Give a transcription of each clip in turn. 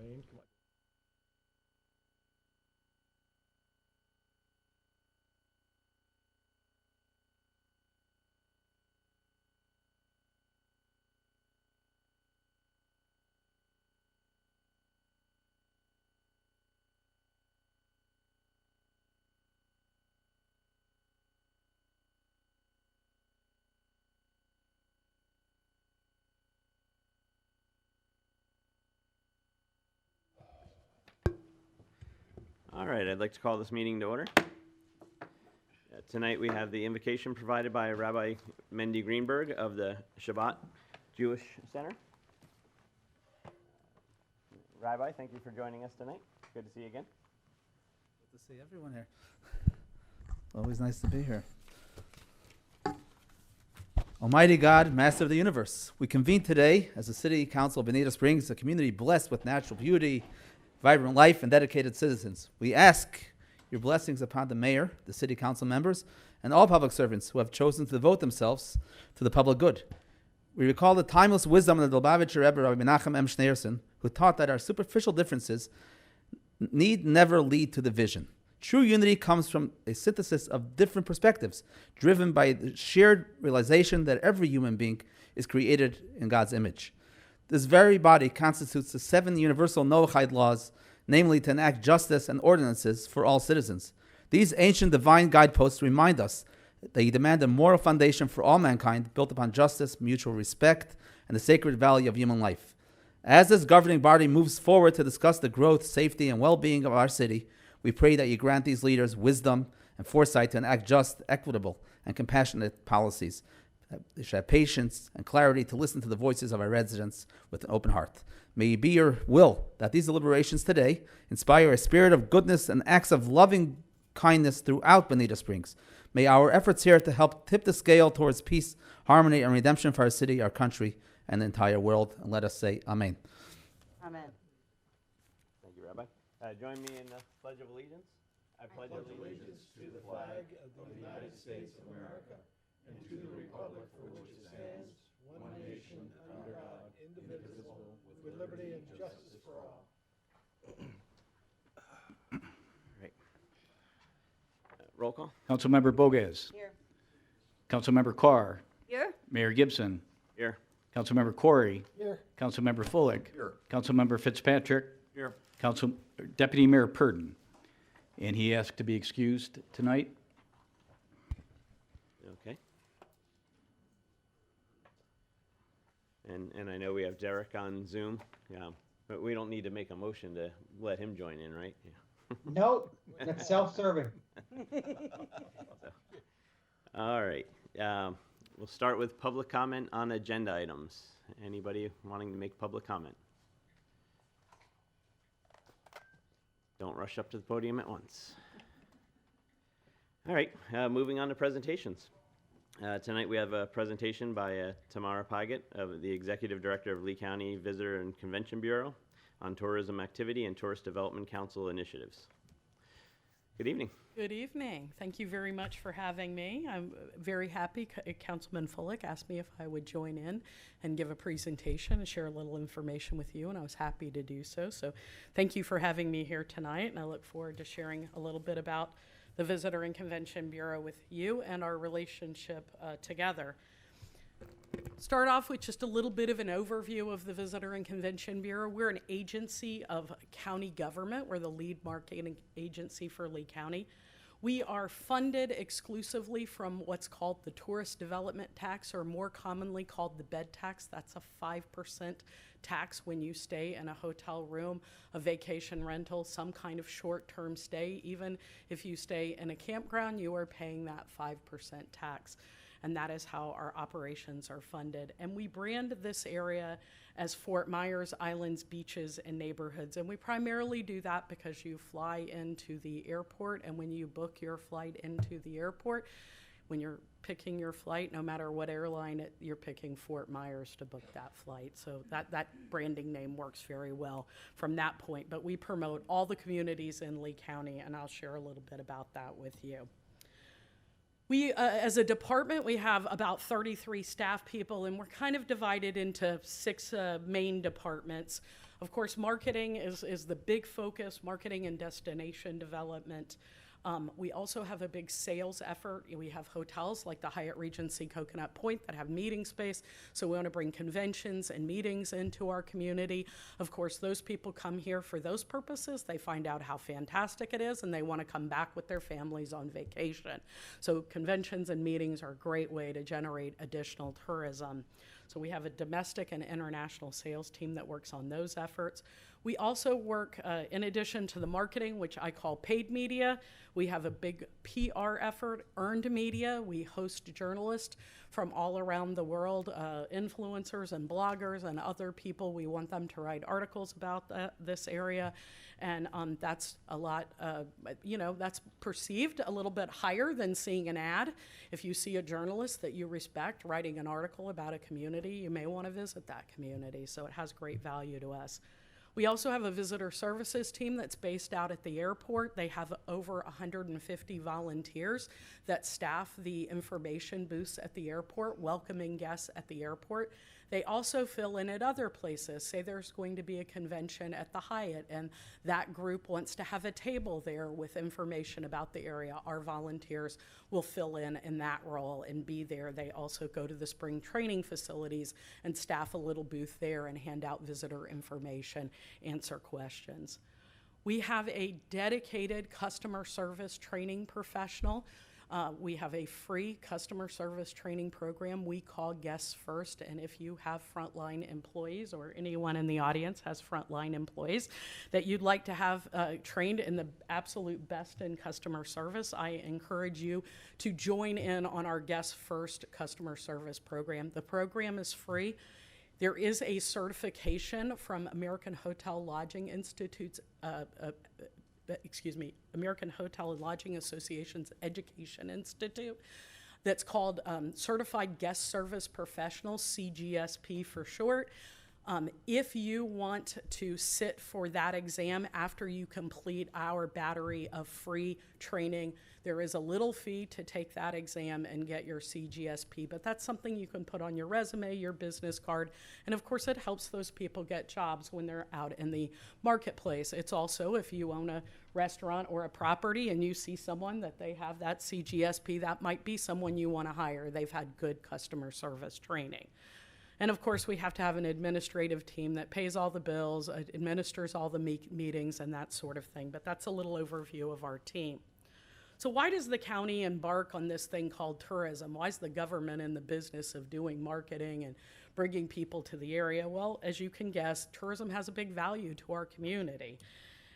Wayne, come on. All right, I'd like to call this meeting to order. Tonight we have the invocation provided by Rabbi Mendy Greenberg of the Shabbat Jewish Center. Rabbi, thank you for joining us tonight. Good to see you again. Good to see everyone here. Always nice to be here. Almighty God, Master of the universe, we convene today as the City Council of Bonita Springs, a community blessed with natural beauty, vibrant life, and dedicated citizens. We ask your blessings upon the mayor, the city council members, and all public servants who have chosen to devote themselves to the public good. We recall the timeless wisdom of the Lubavitcher Rebbe, Rabbi Menachem M. Schneerson, who taught that our superficial differences need never lead to division. True unity comes from a synthesis of different perspectives, driven by the shared realization that every human being is created in God's image. This very body constitutes the 7 universal Noahide laws, namely to enact justice and ordinances for all citizens. These ancient divine guideposts remind us that they demand a moral foundation for all mankind built upon justice, mutual respect, and the sacred value of human life. As this governing body moves forward to discuss the growth, safety, and well-being of our city, we pray that you grant these leaders wisdom and foresight to enact just, equitable, and compassionate policies. They should have patience and clarity to listen to the voices of our residents with an open heart. May it be your will that these deliberations today inspire a spirit of goodness and acts of loving kindness throughout Bonita Springs. May our efforts here to help tip the scale towards peace, harmony, and redemption for our city, our country, and the entire world. And let us say Amen. Amen. Thank you, Rabbi. Join me in the Pledge of Allegiance. I pledge allegiance to the flag of the United States of America and to the republic for which it stands, one nation under God, indivisible, with liberty and justice for all. Right. Roll call. Councilmember Bogues. Here. Councilmember Carr. Here. Mayor Gibson. Here. Councilmember Corey. Here. Councilmember Fullick. Here. Councilmember Fitzpatrick. Here. Deputy Mayor Purdon. And he asked to be excused tonight. Okay. And I know we have Derek on Zoom, but we don't need to make a motion to let him join in, right? Yeah. Nope, that's self-serving. All right. We'll start with public comment on agenda items. Anybody wanting to make public comment? Don't rush up to the podium at once. All right, moving on to presentations. Tonight we have a presentation by Tamara Paget, the Executive Director of Lee County Visitor and Convention Bureau, on tourism activity and Tourist Development Council initiatives. Good evening. Good evening. Thank you very much for having me. I'm very happy. Councilman Fullick asked me if I would join in and give a presentation and share a little information with you, and I was happy to do so. So thank you for having me here tonight, and I look forward to sharing a little bit about the Visitor and Convention Bureau with you and our relationship together. Start off with just a little bit of an overview of the Visitor and Convention Bureau. We're an agency of county government. We're the lead marketing agency for Lee County. We are funded exclusively from what's called the Tourist Development Tax, or more commonly called the bed tax. That's a 5% tax when you stay in a hotel room, a vacation rental, some kind of short-term stay. Even if you stay in a campground, you are paying that 5% tax. And that is how our operations are funded. And we brand this area as Fort Myers, Islands, Beaches, and Neighborhoods. And we primarily do that because you fly into the airport, and when you book your flight into the airport, when you're picking your flight, no matter what airline you're picking Fort Myers to book that flight. So that branding name works very well from that point. But we promote all the communities in Lee County, and I'll share a little bit about that with you. We, as a department, we have about 33 staff people, and we're kind of divided into 6 main departments. Of course, marketing is the big focus, marketing and destination development. We also have a big sales effort. We have hotels like the Hyatt Regency Coconut Point that have meeting space, so we want to bring conventions and meetings into our community. Of course, those people come here for those purposes. They find out how fantastic it is, and they want to come back with their families on vacation. So conventions and meetings are a great way to generate additional tourism. So we have a domestic and international sales team that works on those efforts. We also work, in addition to the marketing, which I call paid media, we have a big PR effort, earned media. We host journalists from all around the world, influencers and bloggers and other people. We want them to write articles about this area. And that's a lot, that's perceived a little bit higher than seeing an ad. If you see a journalist that you respect writing an article about a community, you may want to visit that community. So it has great value to us. We also have a visitor services team that's based out at the airport. They have over 150 volunteers that staff the information booths at the airport, welcoming guests at the airport. They also fill in at other places. Say there's going to be a convention at the Hyatt, and that group wants to have a table there with information about the area. Our volunteers will fill in that role and be there. They also go to the spring training facilities and staff a little booth there and hand out visitor information, answer questions. We have a dedicated customer service training professional. We have a free customer service training program we call Guests First, and if you have frontline employees or anyone in the audience has frontline employees that you'd like to have trained in the absolute best in customer service, I encourage you to join in on our Guests First customer service program. The program is free. There is a certification from American Hotel Lodging Institute's American Hotel and Lodging Association's Education Institute that's called Certified Guest Service Professional, CGSP for short. If you want to sit for that exam after you complete our battery of free training, there is a little fee to take that exam and get your CGSP, but that's something you can put on your resume, your business card, and of course it helps those people get jobs when they're out in the marketplace. It's also, if you own a restaurant or a property and you see someone that they have that CGSP, that might be someone you want to hire. They've had good customer service training. And of course, we have to have an administrative team that pays all the bills, administers all the meetings, and that sort of thing. But that's a little overview of our team. So why does the county embark on this thing called tourism? Why is the government in the business of doing marketing and bringing people to the area? Well, as you can guess, tourism has a big value to our community.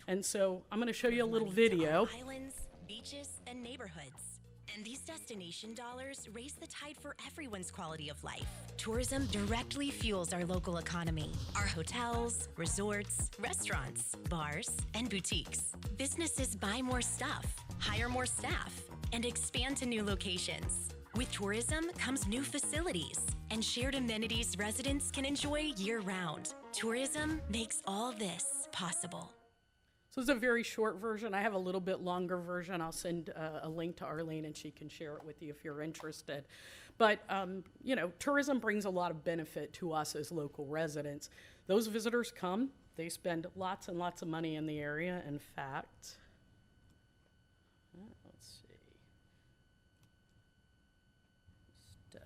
And so I'm going to show you a little video. Islands, beaches, and neighborhoods. And these destination dollars raise the tide for everyone's quality of life. Tourism directly fuels our local economy. Our hotels, resorts, restaurants, bars, and boutiques. Businesses buy more stuff, hire more staff, and expand to new locations. With tourism comes new facilities and shared amenities residents can enjoy year-round. Tourism makes all this possible. So it's a very short version. I have a little bit longer version. I'll send a link to Arlene and she can share it with you if you're interested. But, tourism brings a lot of benefit to us as local residents. Those visitors come, they spend lots and lots of money in the area. In fact, let's see. Stuck.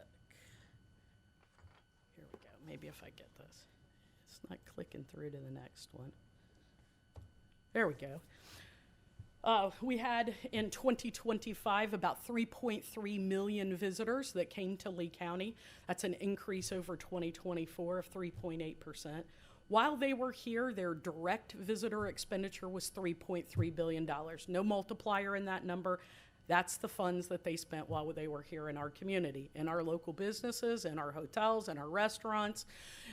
Here we go. Maybe if I get this. It's not clicking through to the next one. There we go. We had in 2025 about 3.3 million visitors that came to Lee County. That's an increase over 2024 of 3.8%. While they were here, their direct visitor expenditure was $3.3 billion. No multiplier in that number. That's the funds that they spent while they were here in our community, in our local businesses, in our hotels, in our restaurants,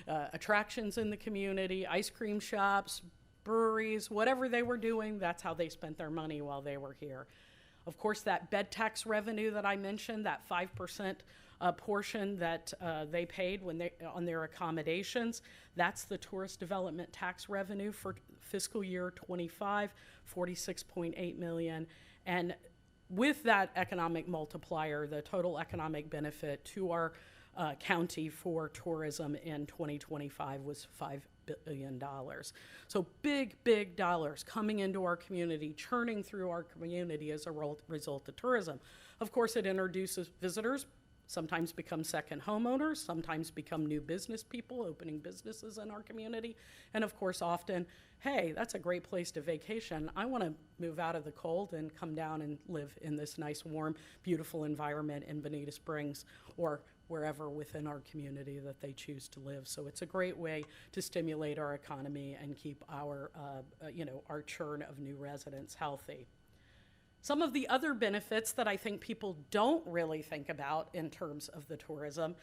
attractions in the community, ice cream shops, breweries, whatever they were doing, that's how they spent their money while they were here. Of course, that bed tax revenue that I mentioned, that 5% portion that they paid when on their accommodations, that's the tourist development tax revenue for fiscal year 25, 46.8 million. And with that economic multiplier, the total economic benefit to our county for tourism in 2025 was $5 billion. So big, big dollars coming into our community, churning through our community as a result of tourism. Of course, it introduces visitors, sometimes become second homeowners, sometimes become new business people opening businesses in our community. And of course, often, hey, that's a great place to vacation. I want to move out of the cold and come down and live in this nice, warm, beautiful environment in Bonita Springs or wherever within our community that they choose to live. So it's a great way to stimulate our economy and keep our, our churn of new residents healthy. Some of the other benefits that I think people don't really think about in terms of the tourism,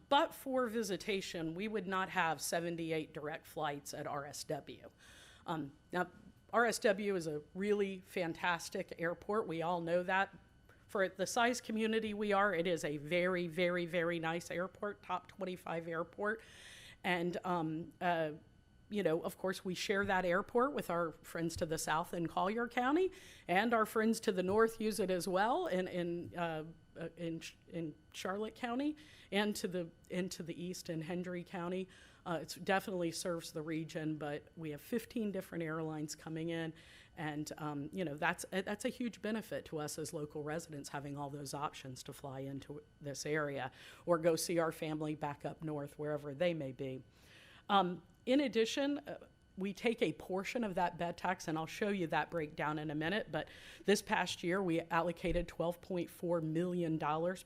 but for visitation, we would not have 78 direct flights at RSW. Now, RSW is a really fantastic airport. We all know that. For the size community we are, it is a very, very, very nice airport, top 25 airport. And of course, we share that airport with our friends to the south in Collier County, and our friends to the north use it as well in Charlotte County, and to the east in Hendry County. It definitely serves the region, but we have 15 different airlines coming in, and that's a huge benefit to us as local residents, having all those options to fly into this area or go see our family back up north, wherever they may be. In addition, we take a portion of that bed tax, and I'll show you that breakdown in a minute, but this past year we allocated $12.4 million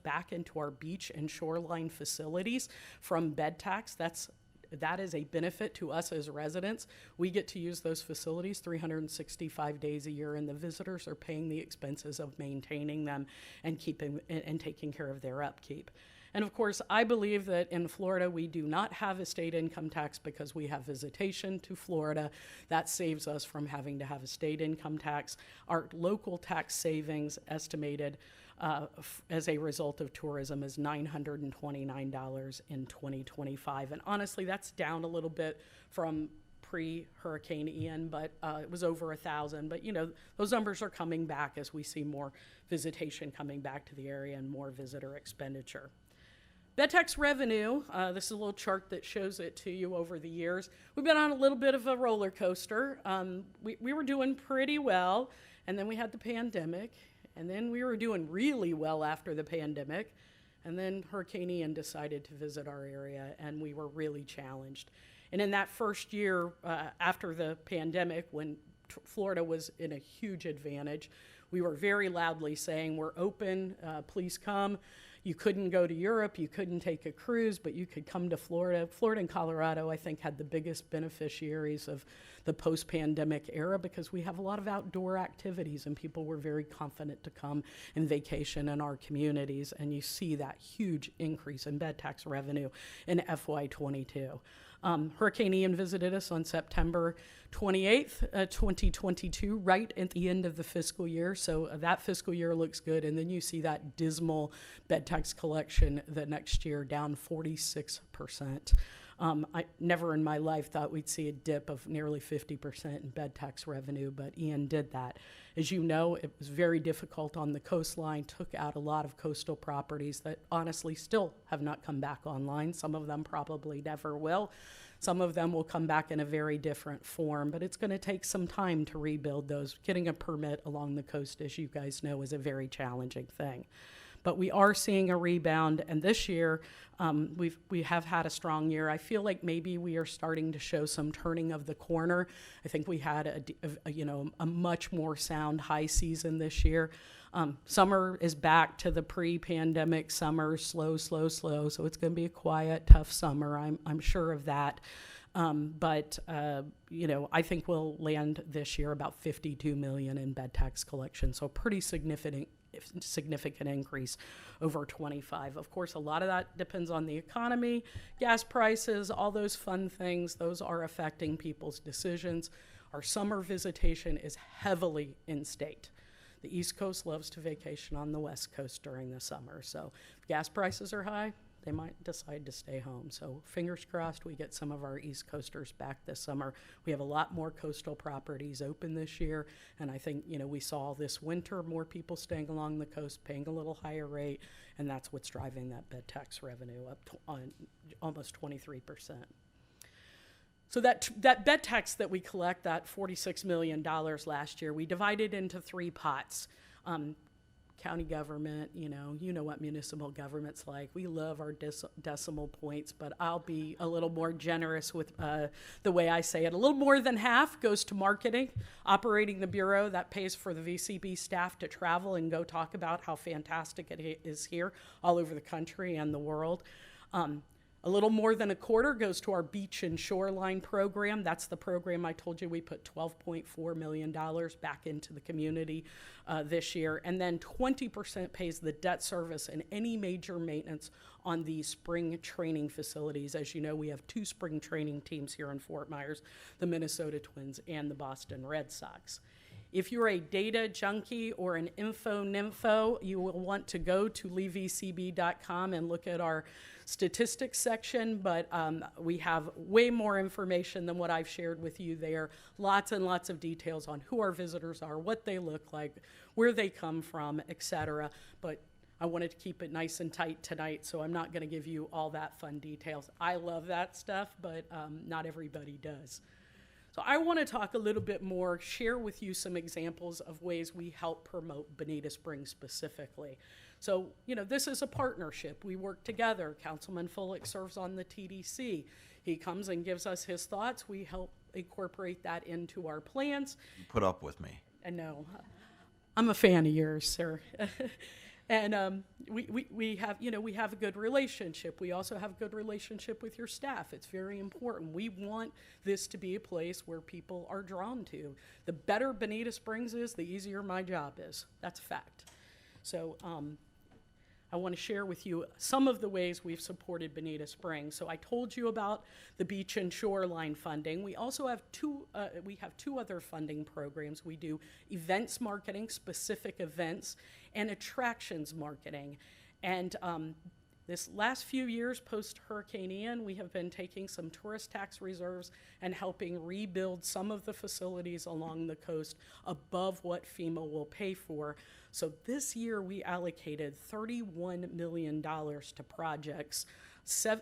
back into our beach and shoreline facilities from bed tax. That is a benefit to us as residents. We get to use those facilities 365 days a year, and the visitors are paying the expenses of maintaining them and taking care of their upkeep. And of course, I believe that in Florida, we do not have a state income tax because we have visitation to Florida. That saves us from having to have a state income tax. Our local tax savings estimated as a result of tourism is $929 in 2025. And honestly, that's down a little bit from pre-Hurricane Ian, but it was over 1,000. But those numbers are coming back as we see more visitation coming back to the area and more visitor expenditure. Bed tax revenue, this is a little chart that shows it to you over the years. We've been on a little bit of a roller coaster. We were doing pretty well, and then we had the pandemic, and then we were doing really well after the pandemic, and then Hurricane Ian decided to visit our area, and we were really challenged. And in that first year after the pandemic, when Florida was in a huge advantage, we were very loudly saying, we're open, please come. You couldn't go to Europe, you couldn't take a cruise, but you could come to Florida. Florida and Colorado, I think, had the biggest beneficiaries of the post-pandemic era because we have a lot of outdoor activities and people were very confident to come and vacation in our communities. And you see that huge increase in bed tax revenue in FY22. Hurricane Ian visited us on September 28th, 2022, right at the end of the fiscal year. So that fiscal year looks good. And then you see that dismal bed tax collection the next year, down 46%. I never in my life thought we'd see a dip of nearly 50% in bed tax revenue, but Ian did that. As you know, it was very difficult on the coastline, took out a lot of coastal properties that honestly still have not come back online. Some of them probably never will. Some of them will come back in a very different form, but it's going to take some time to rebuild those. Getting a permit along the coast, as you guys know, is a very challenging thing. But we are seeing a rebound, and this year we have had a strong year. I feel like maybe we are starting to show some turning of the corner. I think we had a much more sound high season this year. Summer is back to the pre-pandemic summer, slow. So it's going to be a quiet, tough summer. I'm sure of that. But I think we'll land this year about $52 million in bed tax collection. So pretty significant increase over 25. Of course, a lot of that depends on the economy, gas prices, all those fun things. Those are affecting people's decisions. Our summer visitation is heavily in-state. The East Coast loves to vacation on the West Coast during the summer. So if gas prices are high, they might decide to stay home. So fingers crossed we get some of our East Coasters back this summer. We have a lot more coastal properties open this year, and I think, we saw this winter more people staying along the coast, paying a little higher rate, and that's what's driving that bed tax revenue up to on almost 23%. So that bed tax that we collect, that $46 million last year, we divided into 3 pots. County government, you know what municipal government's like. We love our decimal points, but I'll be a little more generous with the way I say it. A little more than half goes to marketing, operating the bureau. That pays for the VCB staff to travel and go talk about how fantastic it is here all over the country and the world. A little more than a quarter goes to our beach and shoreline program. That's the program I told you we put $12.4 million back into the community this year. And then 20% pays the debt service and any major maintenance on these spring training facilities. As you know, we have 2 spring training teams here in Fort Myers, the Minnesota Twins and the Boston Red Sox. If you're a data junkie or an info nympho, you will want to go to leavecb.com and look at our statistics section, but we have way more information than what I've shared with you there. Lots and lots of details on who our visitors are, what they look like, where they come from, etc. But I wanted to keep it nice and tight tonight, so I'm not going to give you all that fun details. I love that stuff, but not everybody does. So I want to talk a little bit more, share with you some examples of ways we help promote Bonita Springs specifically. So, this is a partnership. We work together. Councilman Fullick serves on the TDC. He comes and gives us his thoughts. We help incorporate that into our plans. Put up with me. And no, I'm a fan of yours, sir. And we have a good relationship. We also have a good relationship with your staff. It's very important. We want this to be a place where people are drawn to. The better Bonita Springs is, the easier my job is. That's a fact. So I want to share with you some of the ways we've supported Bonita Springs. So I told you about the beach and shoreline funding. We also have two other funding programs. We do events marketing, specific events, and attractions marketing. And this last few years post-Hurricane Ian, we have been taking some tourist tax reserves and helping rebuild some of the facilities along the coast above what FEMA will pay for. So this year we allocated $31 million to projects,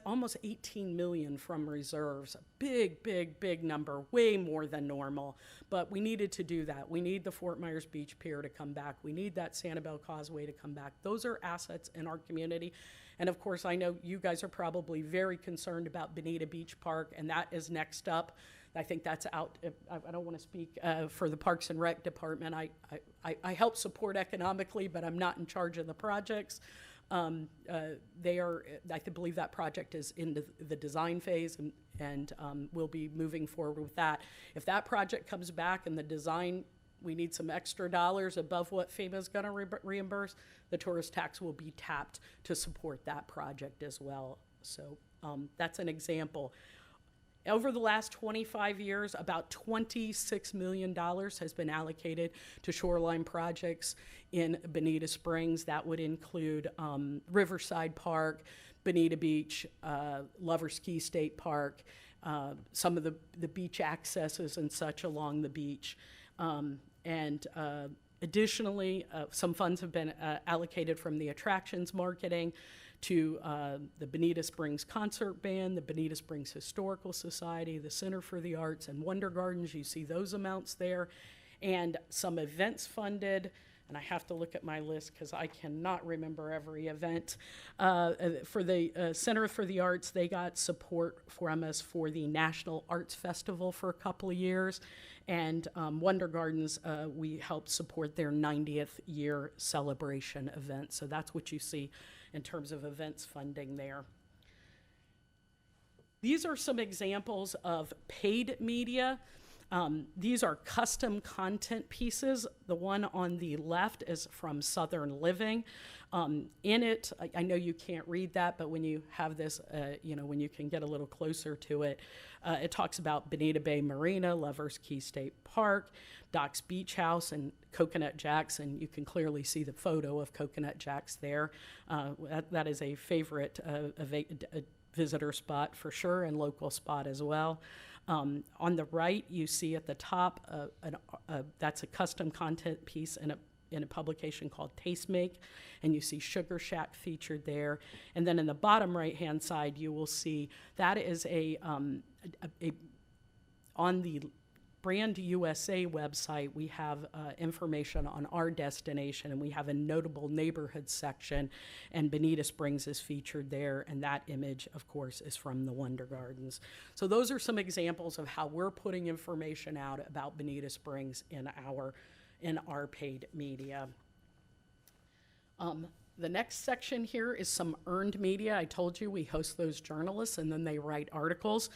almost $18 million from reserves. A big number, way more than normal. But we needed to do that. We need the Fort Myers Beach Pier to come back. We need that Sanibel Causeway to come back. Those are assets in our community. And of course, I know you guys are probably very concerned about Bonita Beach Park, and that is next up. I think that's out. I don't want to speak for the Parks and Rec Department. I help support economically, but I'm not in charge of the projects. I believe that project is in the design phase, and we'll be moving forward with that. If that project comes back and the design, we need some extra dollars above what FEMA is going to reimburse, the tourist tax will be tapped to support that project as well. So that's an example. Over the last 25 years, about $26 million has been allocated to shoreline projects in Bonita Springs. That would include Riverside Park, Bonita Beach, Lovers Key State Park, some of the beach accesses and such along the beach. Additionally, some funds have been allocated from the attractions marketing to the Bonita Springs Concert Band, the Bonita Springs Historical Society, the Center for the Arts, and Wonder Gardens. You see those amounts there. And some events funded, and I have to look at my list because I cannot remember every event. For the Center for the Arts, they got support from us for the National Arts Festival for a couple of years. And Wonder Gardens, we helped support their 90th year celebration event. So that's what you see in terms of events funding there. These are some examples of paid media. These are custom content pieces. The one on the left is from Southern Living. In it, I know you can't read that, but when you have this, when you can get a little closer to it, it talks about Bonita Bay Marina, Lovers Key State Park, Doc's Beach House, and Coconut Jacks, and you can clearly see the photo of Coconut Jacks there. That is a favorite visitor spot for sure, and local spot as well. On the right, you see at the top, that's a custom content piece in a publication called Tastemaker, and you see Sugar Shack featured there. And then in the bottom right-hand side, you will see that is on the Brand USA website, we have information on our destination, and we have a notable neighborhood section, and Bonita Springs is featured there, and that image, of course, is from the Wonder Gardens. So those are some examples of how we're putting information out about Bonita Springs in our paid media. The next section here is some earned media. I told you we host those journalists, and then they write articles.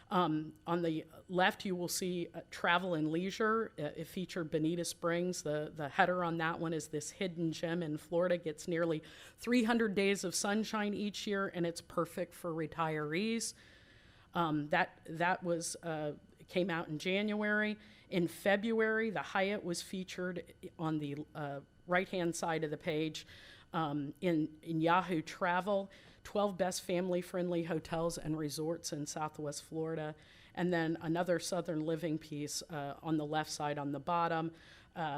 On the left, you will see Travel and Leisure. It featured Bonita Springs. The header on that one is this hidden gem in Florida gets nearly 300 days of sunshine each year, and it's perfect for retirees. That was came out in January. In February, the Hyatt was featured on the right-hand side of the page. In Yahoo Travel, 12 best family-friendly hotels and resorts in Southwest Florida, and then another Southern Living piece on the left side on the bottom.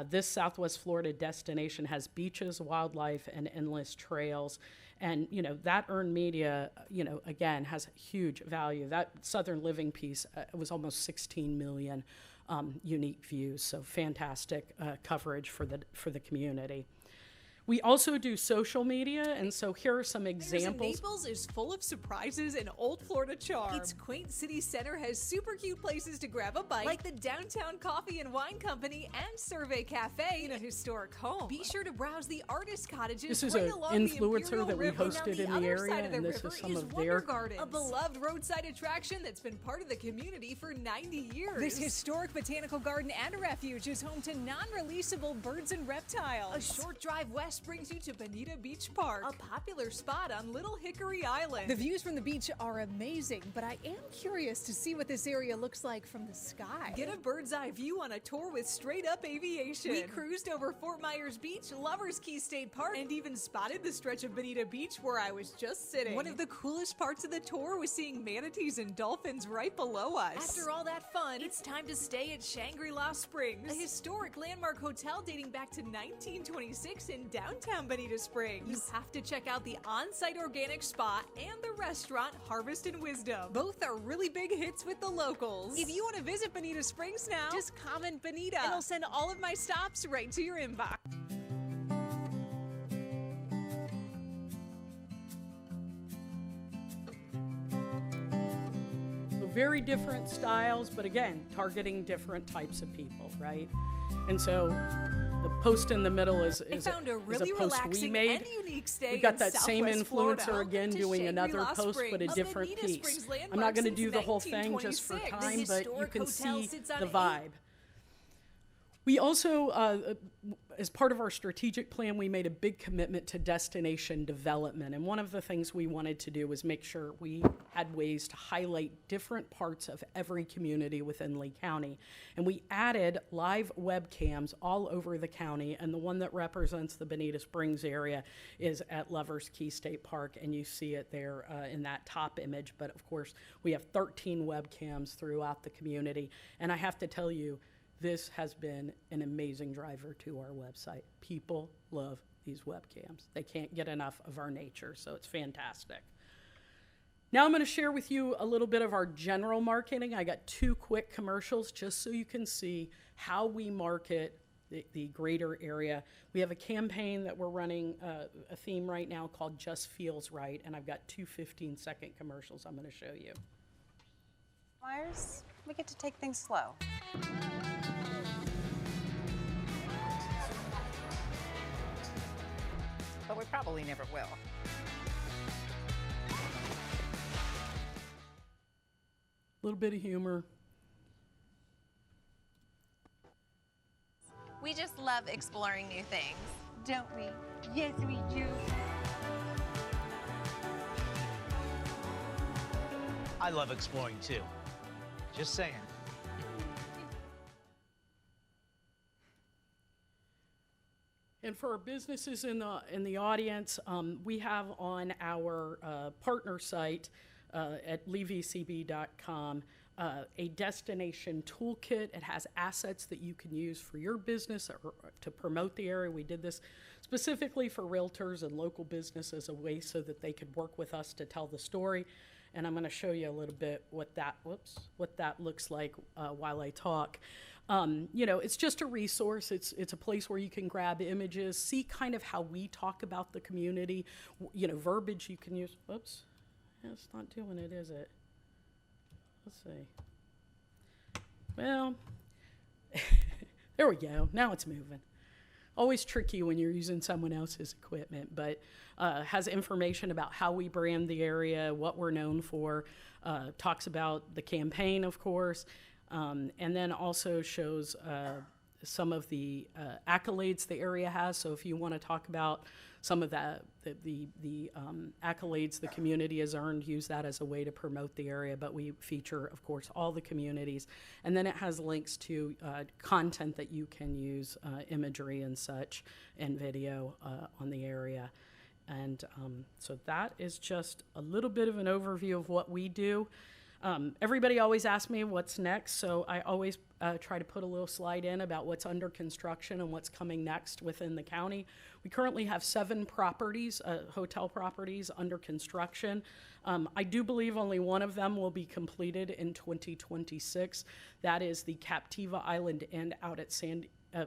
This Southwest Florida destination has beaches, wildlife, and endless trails. And, that earned media, again, has huge value. That Southern Living piece was almost 16 million unique views, so fantastic coverage for the community. We also do social media, and so here are some examples. Naples is full of surprises and old Florida charm. Its quaint city center has super cute places to grab a bite, like the Downtown Coffee and Wine Company and Survey Cafe in a historic home. Be sure to browse the artist cottages. This is right an along influencer that we hosted in the area, and this is some of their gardens, a beloved roadside attraction that's been part of the community for 90 years. This historic botanical garden and refuge is home to non-releasable birds and reptiles. A short drive west brings you to Bonita Beach Park, a popular spot on Little Hickory Island. The views from the beach are amazing, but I am curious to see what this area looks like from the sky. Get a bird's eye view on a tour with Straight Up Aviation. We cruised over Fort Myers Beach, Lovers Key State Park, and even spotted the stretch of Bonita Beach where I was just sitting. One of the coolest parts of the tour was seeing manatees and dolphins right below us. After all that fun, it's time to stay at Shangri-La Springs, a historic landmark hotel dating back to 1926 in downtown Bonita Springs. You have to check out the on-site organic spa and the restaurant Harvest and Wisdom. Both are really big hits with the locals. If you want to visit Bonita Springs now, just comment Bonita, and I'll send all of my stops right to your inbox. So very different styles, but again, targeting different types of people, right? And so the post in the middle is a post we made. And unique stay We got in that same Southwest influencer Florida. again To doing another Shangri-La post, but a Springs, different Bonita piece. Springs landmark I'm not going to since do the whole thing just for 1926. time, The but you historic can hotel see sits on the vibe. We also, as part of our strategic plan, we made a big commitment to destination development. And one of the things we wanted to do was make sure we had ways to highlight different parts of every community within Lee County. And we added live webcams all over the county. And the one that represents the Bonita Springs area is at Lovers Key State Park. And you see it there in that top image. But of course, we have 13 webcams throughout the community. And I have to tell you, this has been an amazing driver to our website. People love these webcams. They can't get enough of our nature, so it's fantastic. Now I'm going to share with you a little bit of our general marketing. I got 2 quick commercials just so you can see how we market the greater area. We have a campaign that we're running, a theme right now called Just Feels Right, and I've got 2 15-second commercials I'm going to show you. Myers, we get to take things slow. But we probably never will. A little bit of humor. We just love exploring new things. Don't we? Yes, we do. I love exploring too. Just saying. And for our businesses in the audience, we have on our partner site at leavecb.com a destination toolkit. It has assets that you can use for your business or to promote the area. We did this specifically for realtors and local business as a way so that they could work with us to tell the story. And I'm going to show you a little bit what that looks like while I talk. You know, it's just a resource. It's a place where you can grab images, see kind of how we talk about the community, you know, verbiage you can use. Whoops, it's not doing it, is it? Let's see. Well, there we go. Now it's moving. Always tricky when you're using someone else's equipment, but has information about how we brand the area, what we're known for, talks about the campaign, of course, and then also shows some of the accolades the area has. So if you want to talk about some of the accolades the community has earned, use that as a way to promote the area. But we feature, of course, all the communities. And then it has links to content that you can use, imagery and such, and video on the area. And so that is just a little bit of an overview of what we do. Everybody always asks me what's next, so I always try to put a little slide in about what's under construction and what's coming next within the county. We currently have 7 properties, hotel properties, under construction. I do believe only one of them will be completed in 2026. That is the Captiva Island Inn out at I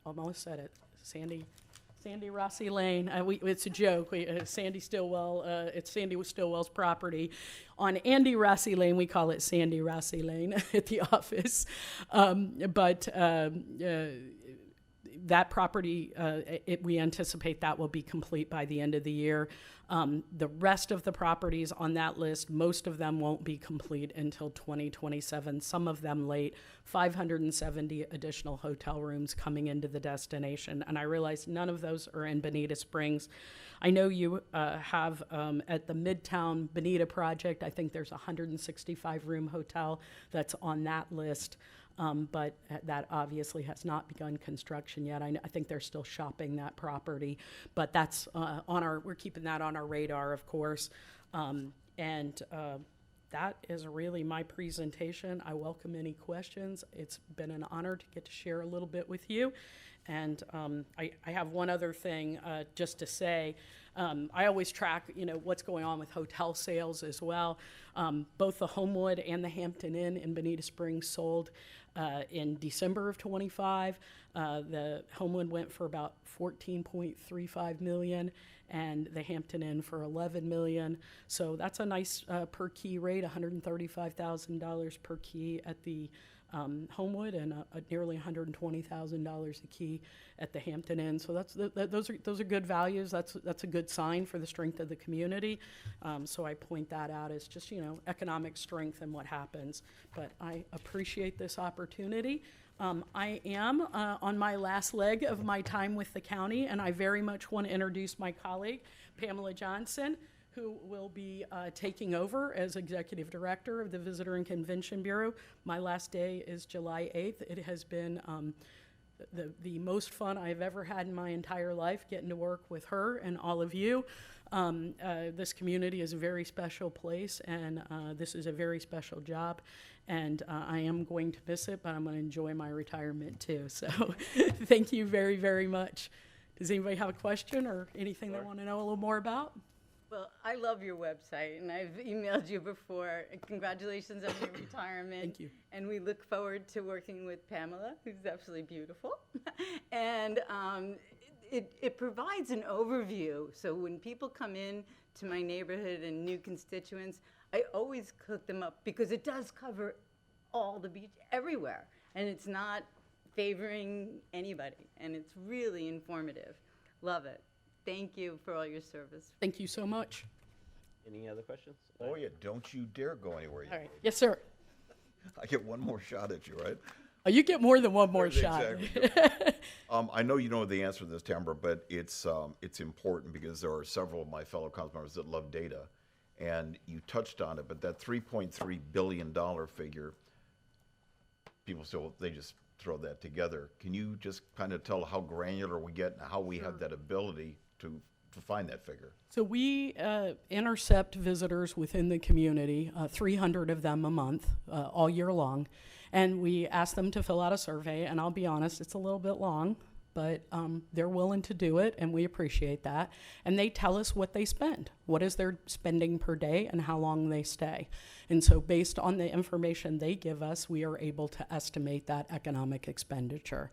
almost said it, Sandy Rossi Lane. It's a joke. Sandy Stillwell. It's Sandy Stillwell's property. On Andy Rossi Lane, we call it Sandy Rossi Lane at the office. That property, we anticipate that will be complete by the end of the year. The rest of the properties on that list, most of them won't be complete until 2027, some of them late. 570 additional hotel rooms coming into the destination. And I realize none of those are in Bonita Springs. I know you have at the Midtown Bonita project, I think there's a 165-room hotel that's on that list. But that obviously has not begun construction yet. I think they're still shopping that property, but that's we're keeping that on our radar, of course. That is really my presentation. I welcome any questions. It's been an honor to get to share a little bit with you. And I have one other thing just to say. I always track, what's going on with hotel sales as well. Both the Homewood and the Hampton Inn in Bonita Springs sold in December of 25. The Homewood went for about $14.35 million, and the Hampton Inn for $11 million. So that's a nice per key rate, $135,000 per key at the Homewood, and nearly $120,000 a key at the Hampton Inn. So those are good values. That's a good sign for the strength of the community. So I point that out as just economic strength and what happens. But I appreciate this opportunity. I am on my last leg of my time with the county, and I very much want to introduce my colleague, Pamela Johnson, who will be taking over as Executive Director of the Visitor and Convention Bureau. My last day is July 8th. It has been the most fun I've ever had in my entire life, getting to work with her and all of you. This community is a very special place, and this is a very special job, and I am going to miss it, but I'm going to enjoy my retirement too. So thank you very, very much. Does anybody have a question or anything they want to know a little more about? Well, I love your website, and I've emailed you before. Congratulations on your retirement. Thank you. And we look forward to working with Pamela, who's absolutely beautiful. And it provides an overview. So when people come in to my neighborhood and new constituents, I always hook them up because it does cover all the beach everywhere. And it's not favoring anybody. And it's really informative. Love it. Thank you for all your service. Thank you so much. Any other questions? Oh, yeah, don't you dare go anywhere yet. All right. Yes, sir. I get one more shot at you, right? Oh, you get more than one more shot. Exactly. I know you know the answer to this, Tamara, but it's important because there are several of my fellow council members that love data, and you touched on it. But that $3.3 billion figure, people still they just throw that together. Can you just kind of tell how granular we get and how we have that ability to find that figure? So we intercept visitors within the community, 300 of them a month, all year long. And we ask them to fill out a survey, and I'll be honest, it's a little bit long, but they're willing to do it, and we appreciate that. And they tell us what they spend, what is their spending per day, and how long they stay. And so based on the information they give us, we are able to estimate that economic expenditure.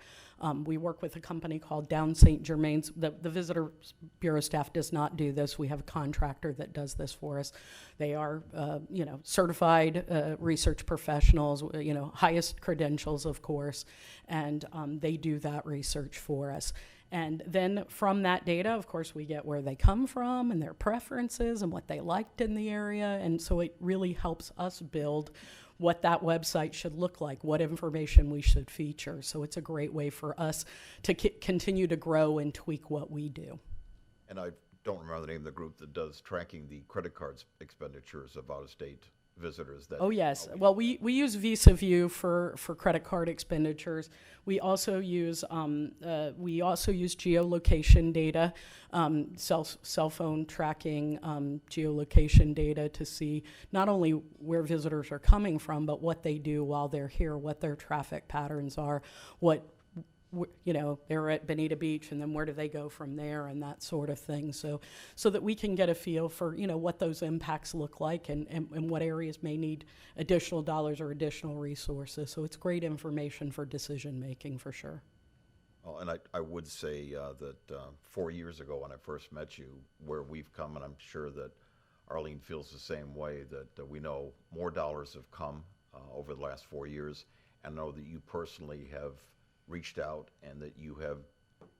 We work with a company called Down St. Germain's. The Visitor Bureau staff does not do this. We have a contractor that does this for us. They are, certified research professionals, highest credentials, of course, and they do that research for us. And then from that data, of course, we get where they come from and their preferences and what they liked in the area. And so it really helps us build what that website should look like, what information we should feature. So it's a great way for us to continue to grow and tweak what we do. And I don't remember the name of the group that does tracking the credit cards expenditures of out-of-state visitors. Oh, yes. Well, we use VisaView for credit card expenditures. We also use geolocation data, cell phone tracking, geolocation data to see not only where visitors are coming from, but what they do while they're here, what their traffic patterns are, they're at Bonita Beach, and then where do they go from there, and that sort of thing. So that we can get a feel for, what those impacts look like and what areas may need additional dollars or additional resources. So it's great information for decision making for sure. Well, and I would say that 4 years ago when I first met you, where we've come, and I'm sure that Arlene feels the same way, that we know more dollars have come over the last 4 years, and know that you personally have reached out and that you have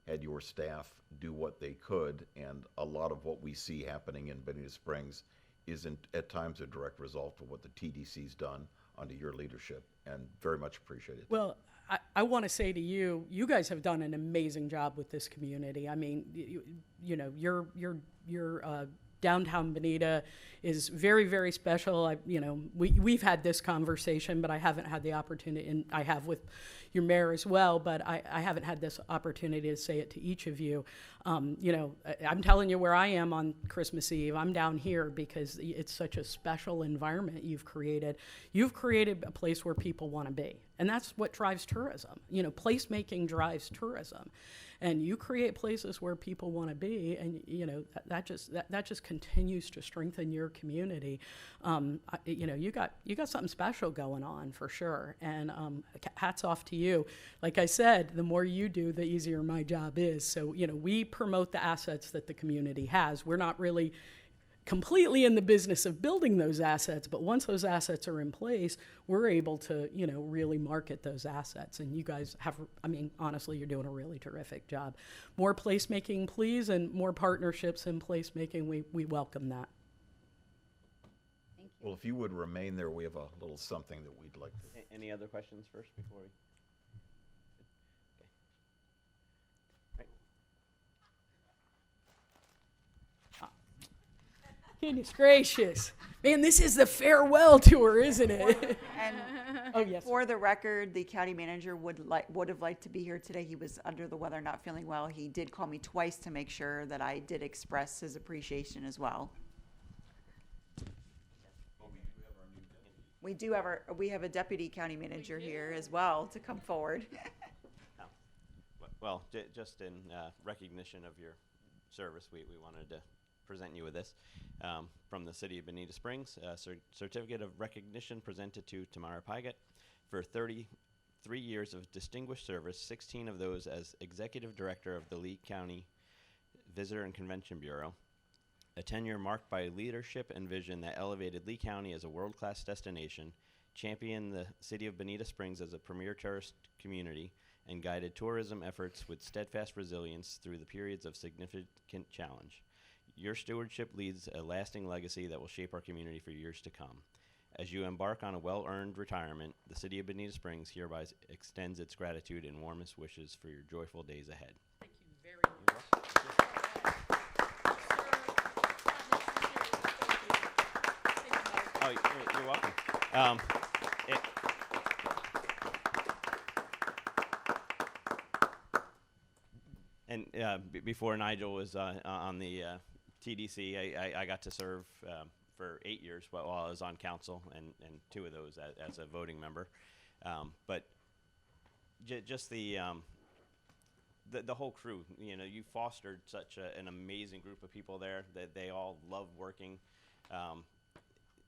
had your staff do what they could, and a lot of what we see happening in Bonita Springs isn't at times a direct result of what the TDC's done under your leadership, and very much appreciated. Well, I want to say to you, you guys have done an amazing job with this community. I mean, your downtown Bonita is very, very special. We've had this conversation, but I haven't had the opportunity, and I have with your mayor as well, but I haven't had this opportunity to say it to each of you. I'm telling you where I am on Christmas Eve. I'm down here because it's such a special environment you've created. You've created a place where people want to be, and that's what drives tourism. Placemaking drives tourism. And you create places where people want to be, and that just continues to strengthen your community. You got something special going on for sure, and hats off to you. Like I said, the more you do, the easier my job is. So we promote the assets that the community has. We're not really completely in the business of building those assets, but once those assets are in place, we're able to, really market those assets. And you guys have, honestly, you're doing a really terrific job. More placemaking, please, and more partnerships in placemaking. We welcome that. Thank you. Well, if you would remain there, we have a little something that we'd like to. Any other questions first before we? Goodness gracious. Man, this is the farewell tour, isn't it? And oh, yes. For the record, the county manager would have liked to be here today. He was under the weather, not feeling well. He did call me twice to make sure that I did express his appreciation as well. We have a deputy county manager here as well to come forward. Well, just in recognition of your service, we wanted to present you with this from the city of Bonita Springs, a certificate of recognition presented to Tamara Paget for 33 years of distinguished service, 16 of those as executive director of the Lee County Visitor and Convention Bureau, a tenure marked by leadership and vision that elevated Lee County as a world-class destination, championed the city of Bonita Springs as a premier tourist community, and guided tourism efforts with steadfast resilience through the periods of significant challenge. Your stewardship leaves a lasting legacy that will shape our community for years to come. As you embark on a well-earned retirement, the City of Bonita Springs hereby extends its gratitude and warmest wishes for your joyful days ahead. Thank you very much. Oh, you're welcome. Before Nigel was on the TDC, I got to serve for 8 years while I was on council, and 2 of those as a voting member. But just the whole crew, you know, you fostered such an amazing group of people there that they all love working.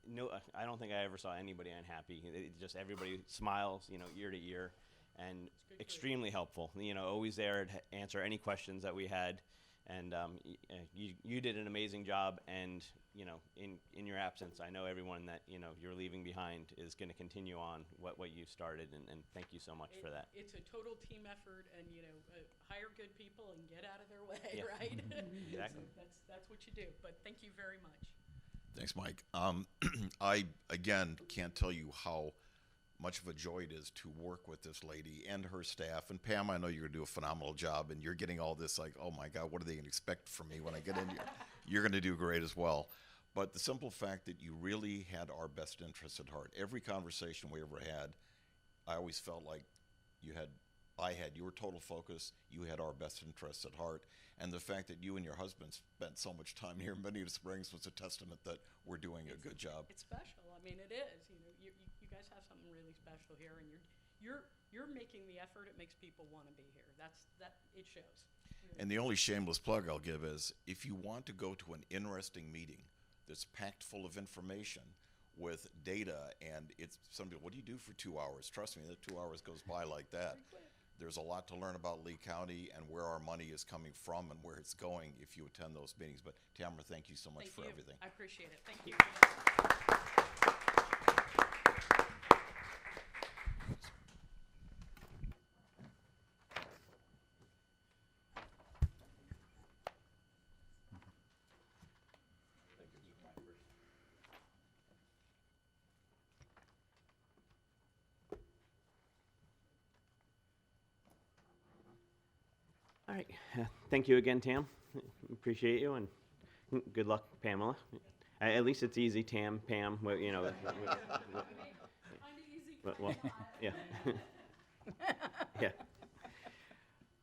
No, I don't think I ever saw anybody unhappy. Just everybody smiles, you know, ear to ear, and extremely helpful. You know, always there to answer any questions that we had. And you did an amazing job. And you know, in your absence, I know everyone that you know you're leaving behind is going to continue on what you started. And thank you so much for that. It's a total team effort, and you know, hire good people and get out of their way, Yeah. right? Exactly. So that's what you do. But thank you very much. Thanks, Mike. I, again, can't tell you how much of a joy it is to work with this lady and her staff. And Pam, I know you're going to do a phenomenal job, and you're getting all this like, oh my God, what are they going to expect from me when I get in here? You're going to do great as well. But the simple fact that you really had our best interests at heart. Every conversation we ever had, I always felt like I had your total focus. You had our best interests at heart. And the fact that you and your husband spent so much time here in Bonita Springs was a testament that we're doing a good job. It's special. I mean, it is. You know, you guys have something really special here, and you're making the effort. It makes people want to be here. It shows. And the only shameless plug I'll give is if you want to go to an interesting meeting that's packed full of information with data, and it's somebody, what do you do for 2 hours? Trust me, that 2 hours goes by like that. There's a lot to learn about Lee County and where our money is coming from and where it's going if you attend those meetings. But Tamara, thank you so much for everything. I appreciate it. Thank you. All right. Thank you again, Tam. Appreciate you, and good luck, Pamela. At least it's easy, Tam, Pam. You know. Well, yeah. Yeah.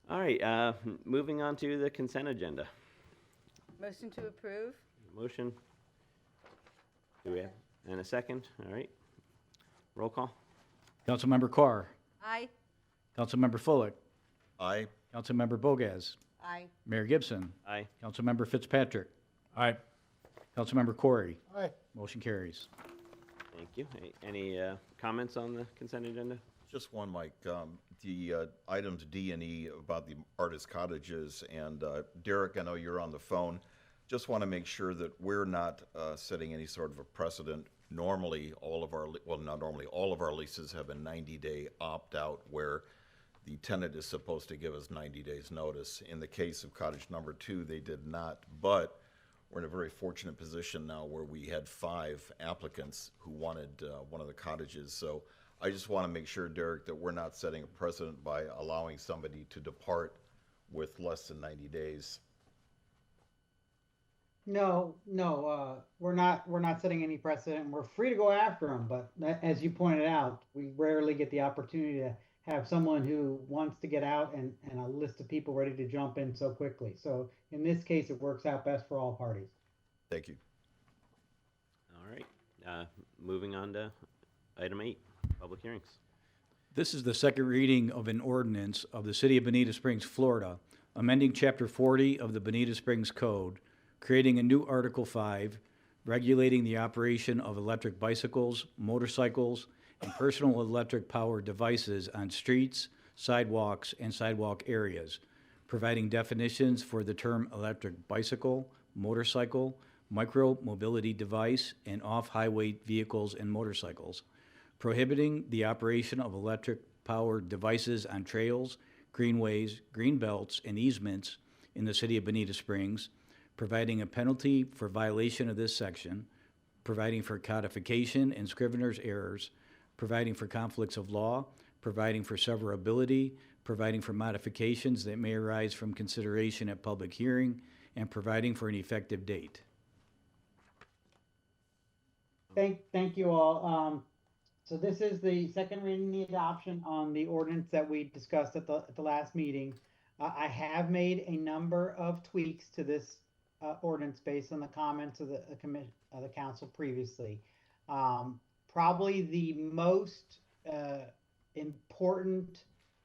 All right. Moving on to the consent agenda. Motion to approve? Motion. Do we have? And a second? All right. Roll call. Councilmember Carr. Aye. Councilmember Fullick. Aye. Councilmember Bogaz. Aye. Mayor Gibson. Aye. Councilmember Fitzpatrick. Aye. Councilmember Corey. Aye. Motion carries. Thank you. Any comments on the consent agenda? Just one, Mike. The items D and E about the artist cottages, and Derek, I know you're on the phone. Just want to make sure that we're not setting any sort of a precedent. Normally, not normally, all of our leases have a 90-day opt-out where the tenant is supposed to give us 90 days notice. In the case of cottage number 2, they did not, but we're in a very fortunate position now where we had 5 applicants who wanted one of the cottages. So I just want to make sure, Derek, that we're not setting a precedent by allowing somebody to depart with less than 90 days. No, we're not setting any precedent. We're free to go after them, but as you pointed out, we rarely get the opportunity to have someone who wants to get out and a list of people ready to jump in so quickly. So in this case, it works out best for all parties. Thank you. All right. Moving on to item 8, public hearings. This is the second reading of an ordinance of the City of Bonita Springs, Florida, amending Chapter 40 of the Bonita Springs Code, creating a new Article 5, regulating the operation of electric bicycles, motorcycles, and personal electric power devices on streets, sidewalks, and sidewalk areas, providing definitions for the term electric bicycle, motorcycle, micro-mobility device, and off-highway vehicles and motorcycles, prohibiting the operation of electric power devices on trails, greenways, green belts, and easements in the City of Bonita Springs, providing a penalty for violation of this section, providing for codification and scrivener's errors, providing for conflicts of law, providing for severability, providing for modifications that may arise from consideration at public hearing, and providing for an effective date. Thank you all. So this is the second reading, the adoption on the ordinance that we discussed at the last meeting. I have made a number of tweaks to this ordinance based on the comments of the council previously. Probably the most important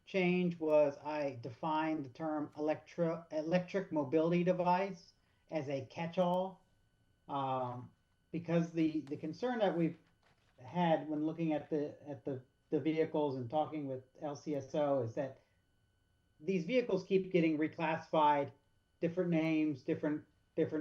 change was I defined the term electric mobility device as a catch-all, because the concern that we've had when looking at the vehicles and talking with LCSO is that these vehicles keep getting reclassified, different names, different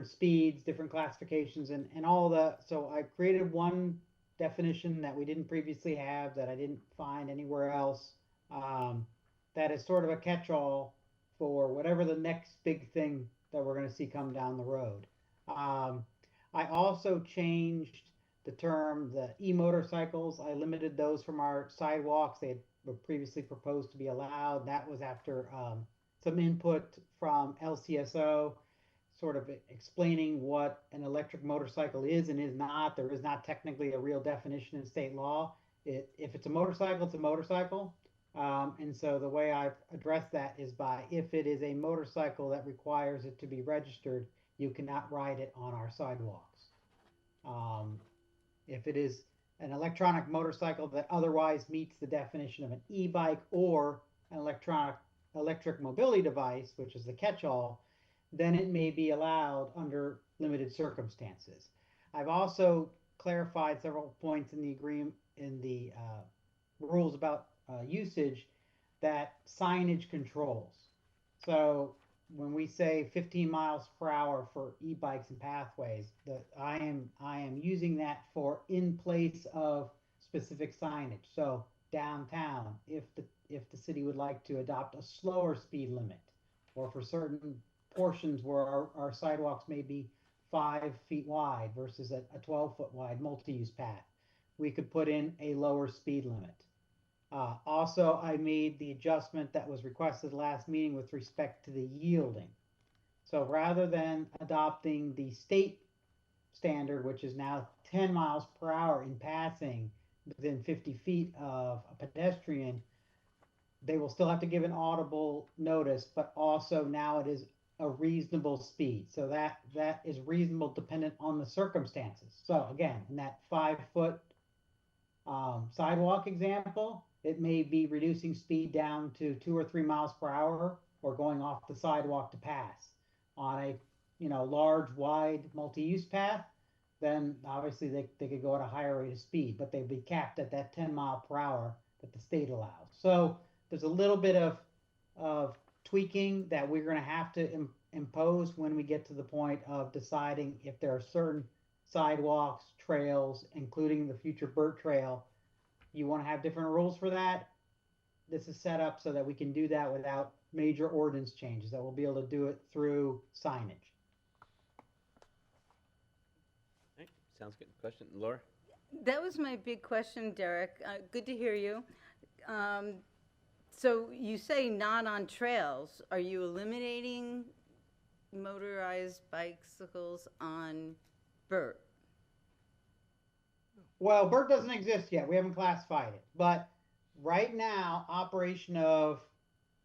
speeds, different classifications, and all the. So I created one definition that we didn't previously have, that I didn't find anywhere else, that is sort of a catch-all for whatever the next big thing that we're going to see come down the road. I also changed the term, the e-motorcycles. I limited those from our sidewalks. They were previously proposed to be allowed. That was after some input from LCSO, sort of explaining what an electric motorcycle is and is not. There is not technically a real definition in state law. If it's a motorcycle, it's a motorcycle. And so the way I've addressed that is by, if it is a motorcycle that requires it to be registered, you cannot ride it on our sidewalks. If it is an electronic motorcycle that otherwise meets the definition of an e-bike or an electric mobility device, which is the catch-all, then it may be allowed under limited circumstances. I've also clarified several points in the agreement, in the rules about usage, that signage controls. So when we say 15 miles per hour for e-bikes and pathways, that I am using that for in place of specific signage. So downtown, if the city would like to adopt a slower speed limit, or for certain portions where our sidewalks may be 5 feet wide versus a 12-foot wide multi-use path, we could put in a lower speed limit. Also, I made the adjustment that was requested last meeting with respect to the yielding. So rather than adopting the state standard, which is now 10 miles per hour in passing within 50 feet of a pedestrian, they will still have to give an audible notice, but also now it is a reasonable speed. So that is reasonable dependent on the circumstances. So again, in that 5-foot sidewalk example, it may be reducing speed down to 2 or 3 miles per hour, or going off the sidewalk to pass. On a large, wide, multi-use path, then obviously they could go at a higher rate of speed, but they'd be capped at that 10 mile per hour that the state allows. So there's a little bit of tweaking that we're going to have to impose when we get to the point of deciding if there are certain sidewalks, trails, including the future Burt Trail. You want to have different rules for that. This is set up so that we can do that without major ordinance changes, that we'll be able to do it through signage. Right. Sounds good. Question, Laura? That was my big question, Derek. Good to hear you. So you say not on trails. Are you eliminating motorized bicycles on Burt? Well, Burt doesn't exist yet. We haven't classified it. But right now, operation of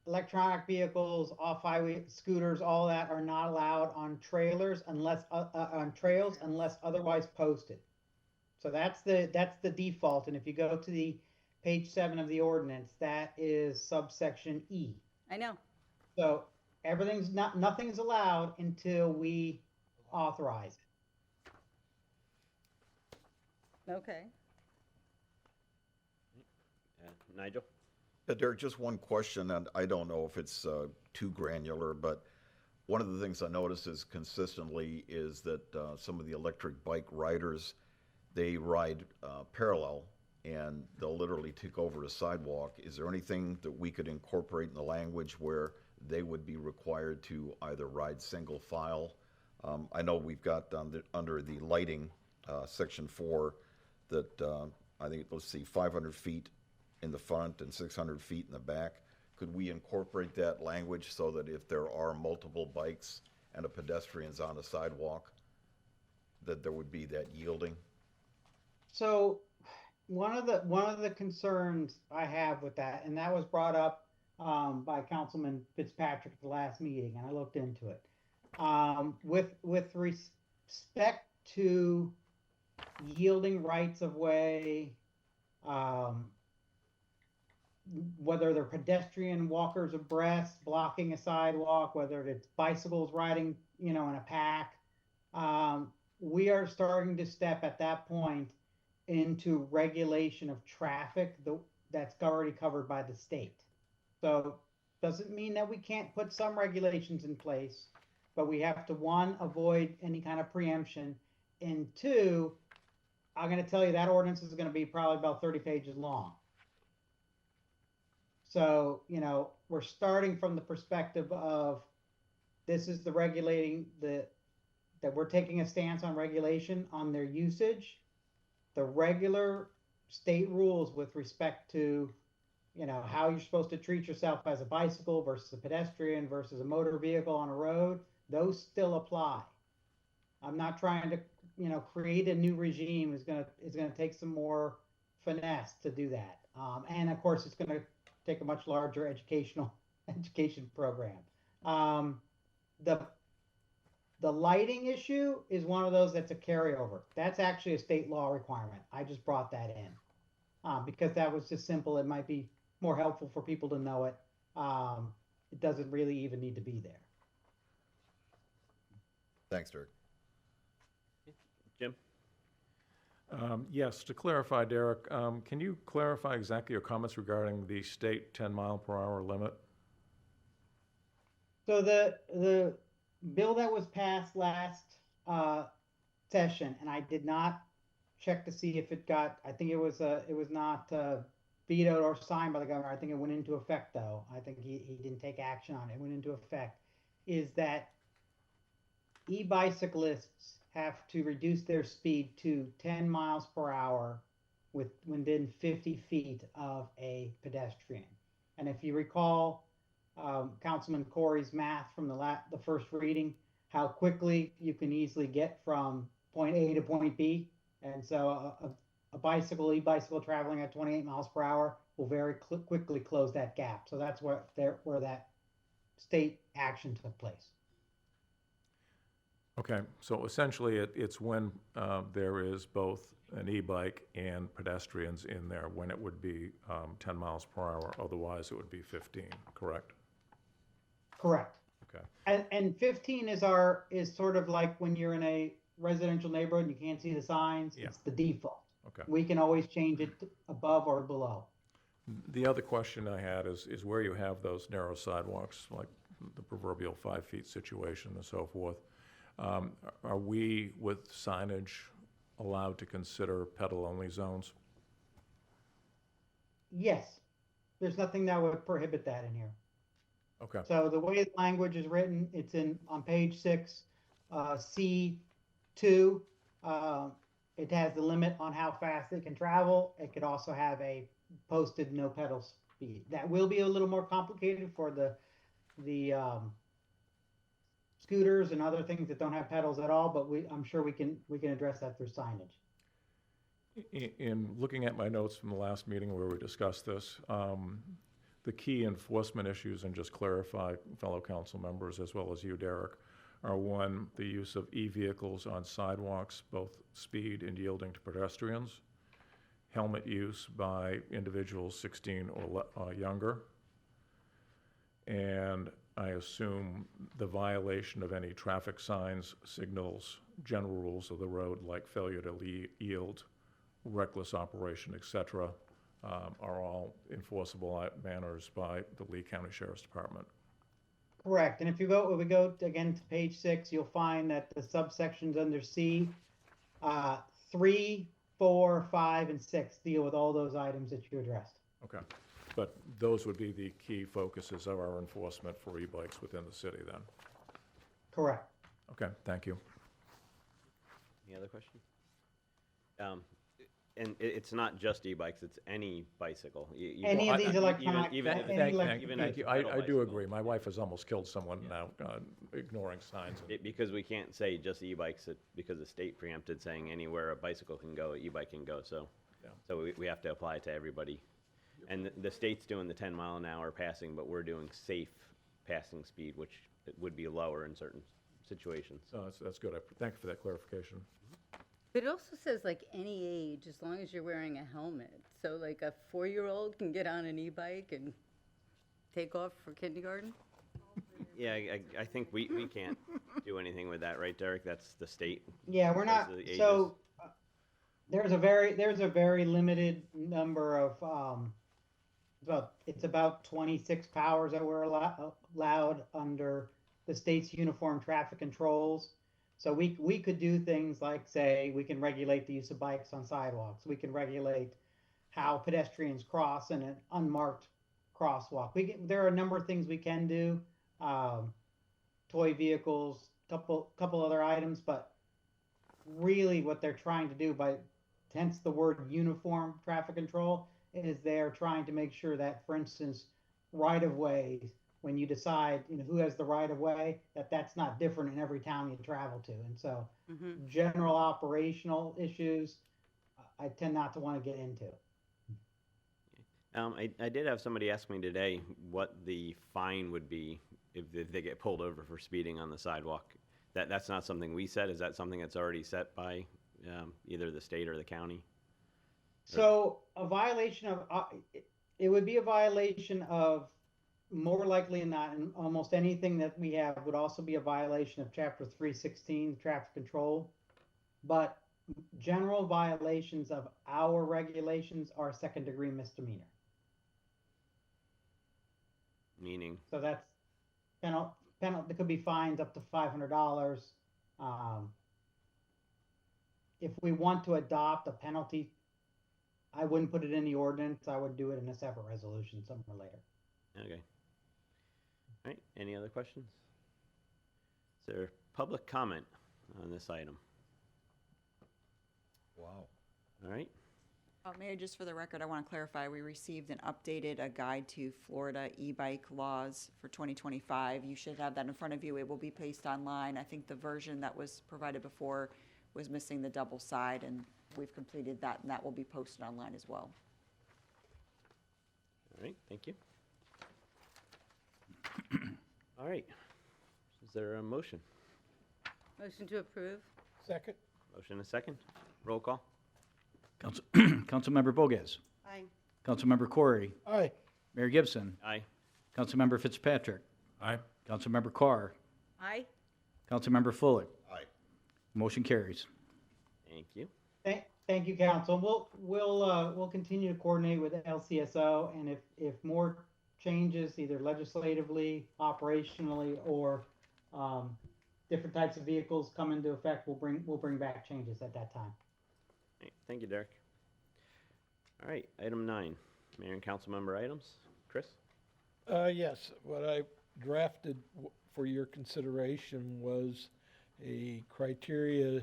electronic vehicles, off-highway scooters, all that are not allowed on trailers unless on trails unless otherwise posted. So that's the default. And if you go to the page 7 of the ordinance, that is subsection E. I know. So nothing's allowed until we authorize it. Okay. Nigel? Derek, just one question, and I don't know if it's too granular, but one of the things I notice is consistently is that some of the electric bike riders, they ride parallel, and they'll literally take over a sidewalk. Is there anything that we could incorporate in the language where they would be required to either ride single file? I know we've got under the lighting section 4, that I think, let's see, 500 feet in the front and 600 feet in the back. Could we incorporate that language so that if there are multiple bikes and a pedestrian's on a sidewalk, that there would be that yielding? So one of the concerns I have with that, and that was brought up by Councilman Fitzpatrick at the last meeting, and I looked into it. With respect to yielding rights of way, whether they're pedestrian walkers abreast, blocking a sidewalk, whether it's bicycles riding, in a pack, we are starting to step at that point into regulation of traffic that's already covered by the state. So doesn't mean that we can't put some regulations in place, but we have to, one, avoid any kind of preemption, and two, I'm going to tell you that ordinance is going to be probably about 30 pages long. So, we're starting from the perspective of this is the regulating that we're taking a stance on regulation on their usage. The regular state rules with respect to, how you're supposed to treat yourself as a bicycle versus a pedestrian versus a motor vehicle on a road, those still apply. I'm not trying to, create a new regime. It's gonna take some more finesse to do that. And of course, it's gonna take a much larger education program. The lighting issue is one of those that's a carryover. That's actually a state law requirement. I just brought that in because that was just simple. It might be more helpful for people to know it. It doesn't really even need to be there. Thanks, Derek. Jim? Yes, to clarify, Derek, can you clarify exactly your comments regarding the state 10-mile-per-hour limit? So the bill that was passed last session, and I did not check to see if it got, I think it was not vetoed or signed by the governor. I think it went into effect, though. I think he didn't take action on it. It went into effect. Is that e-bicyclists have to reduce their speed to 10 miles per hour within 50 feet of a pedestrian. And if you recall, Councilman Corey's math from the first reading, how quickly you can easily get from point A to point B. And so a e-bicycle traveling at 28 miles per hour will very quickly close that gap. So that's where that state action took place. Okay, so essentially it's when there is both an e-bike and pedestrians in there when it would be 10 miles per hour, otherwise it would be 15, correct? Correct. Okay. And 15 is sort of like when you're in a residential neighborhood and you can't see the signs, Yeah. It's the default. Okay. We can always change it above or below. The other question I had is where you have those narrow sidewalks, like the proverbial 5 feet situation and so forth, are we, with signage, allowed to consider pedal-only zones? Yes. There's nothing that would prohibit that in here. Okay. So the way the language is written, it's on page 6, C2. It has the limit on how fast it can travel. It could also have a posted no pedal speed. That will be a little more complicated for the scooters and other things that don't have pedals at all, but I'm sure we can address that through signage. In looking at my notes from the last meeting where we discussed this, the key enforcement issues, and just clarify, fellow council members, as well as you, Derek, are one, the use of e-vehicles on sidewalks, both speed and yielding to pedestrians, helmet use by individuals 16 or younger, and I assume the violation of any traffic signs, signals, general rules of the road, like failure to yield, reckless operation, etc., are all enforceable manners by the Lee County Sheriff's Department. Correct. And if we go again to page 6, you'll find that the subsections under C, 3, 4, 5, and 6 deal with all those items that you addressed. Okay. But those would be the key focuses of our enforcement for e-bikes within the city then? Correct. Okay, thank you. Any other questions? And it's not just e-bikes, it's any bicycle. Any of these electronic- Even any if electric even if it's a I pedal do bicycle. agree. My wife has almost killed someone now, ignoring signs. Because we can't say just e-bikes, because the state preempted saying anywhere a bicycle can go, e-bike can go, so. Yeah. So we have to apply it to everybody. And the state's doing the 10-mile-an-hour passing, but we're doing safe passing speed, which it would be lower in certain situations. So that's good. Thank you for that clarification. But it also says like any age, as long as you're wearing a helmet. So like a 4-year-old can get on an e-bike and take off for kindergarten? Yeah, I think we can't do anything with that, right, Derek? That's the state. Yeah, we're not, Those are the ages. so, there's a very limited number of, it's about 26 powers that were allowed under the state's uniform traffic controls. So we could do things like, say, we can regulate the use of bikes on sidewalks. We can regulate how pedestrians cross in an unmarked crosswalk. There are a number of things we can do. Toy vehicles, couple other items, but really what they're trying to do, by hence the word uniform traffic control, is they're trying to make sure that, for instance, right of ways, when you decide who has the right of way, that's not different in every town you travel to. And so general operational issues, I tend not to want to get into. I did have somebody ask me today what the fine would be if they get pulled over for speeding on the sidewalk. That's not something we set. Is that something that's already set by either the state or the county? So a violation of, it would be a violation of, more likely than not, and almost anything that we have would also be a violation of Chapter 316, traffic control. But general violations of our regulations are second-degree misdemeanor. Meaning? So that's penalty. There could be fines up to $500. If we want to adopt a penalty, I wouldn't put it in the ordinance. I would do it in a separate resolution somewhere later. Okay. All right, any other questions? Is there public comment on this item? Wow. All right. Mayor, just for the record, I want to clarify, we received an updated guide to Florida e-bike laws for 2025. You should have that in front of you. It will be placed online. I think the version that was provided before was missing the double side, and we've completed that, and that will be posted online as well. All right, thank you. All right, is there a motion? Motion to approve? Second. Motion and a second. Roll call. Councilmember Bogas. Aye. Councilmember Corey. Aye. Mayor Gibson. Aye. Councilmember Fitzpatrick. Aye. Councilmember Carr. Aye. Councilmember Fullick. Aye. Motion carries. Thank you. Thank you, council. We'll continue to coordinate with LCSO, and if more changes, either legislatively, operationally, or different types of vehicles come into effect, we'll bring back changes at that time. All right, thank you, Derek. All right, item 9, mayor and council member items. Chris? Yes, what I drafted for your consideration was a criteria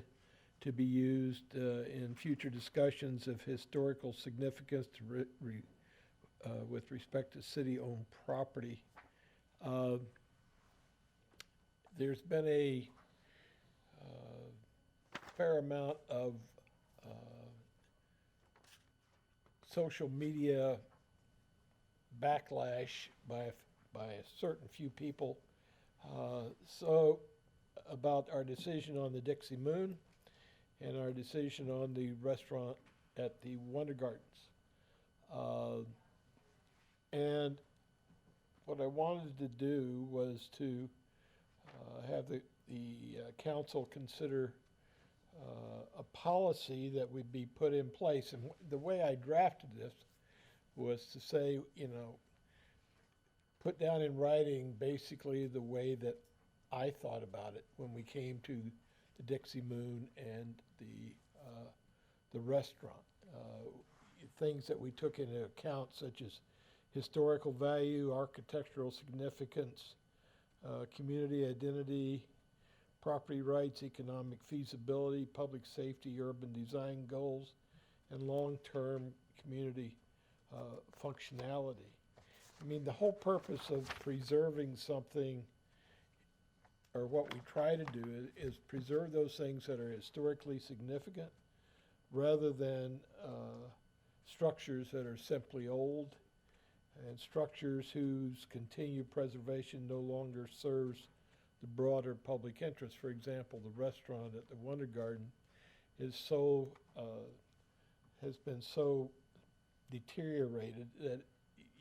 to be used in future discussions of historical significance with respect to city-owned property. There's been a fair amount of social media backlash by a certain few people. So about our decision on the Dixie Moon and our decision on the restaurant at the Wonder Gardens. And what I wanted to do was to have the council consider a policy that would be put in place. And the way I drafted this was to say, put down in writing basically the way that I thought about it when we came to the Dixie Moon and the restaurant. Things that we took into account, such as historical value, architectural significance, community identity, property rights, economic feasibility, public safety, urban design goals, and long-term community functionality. I mean, the whole purpose of preserving something, or what we try to do, is preserve those things that are historically significant rather than structures that are simply old and structures whose continued preservation no longer serves the broader public interest. For example, the restaurant at the Wonder Garden is has been so deteriorated that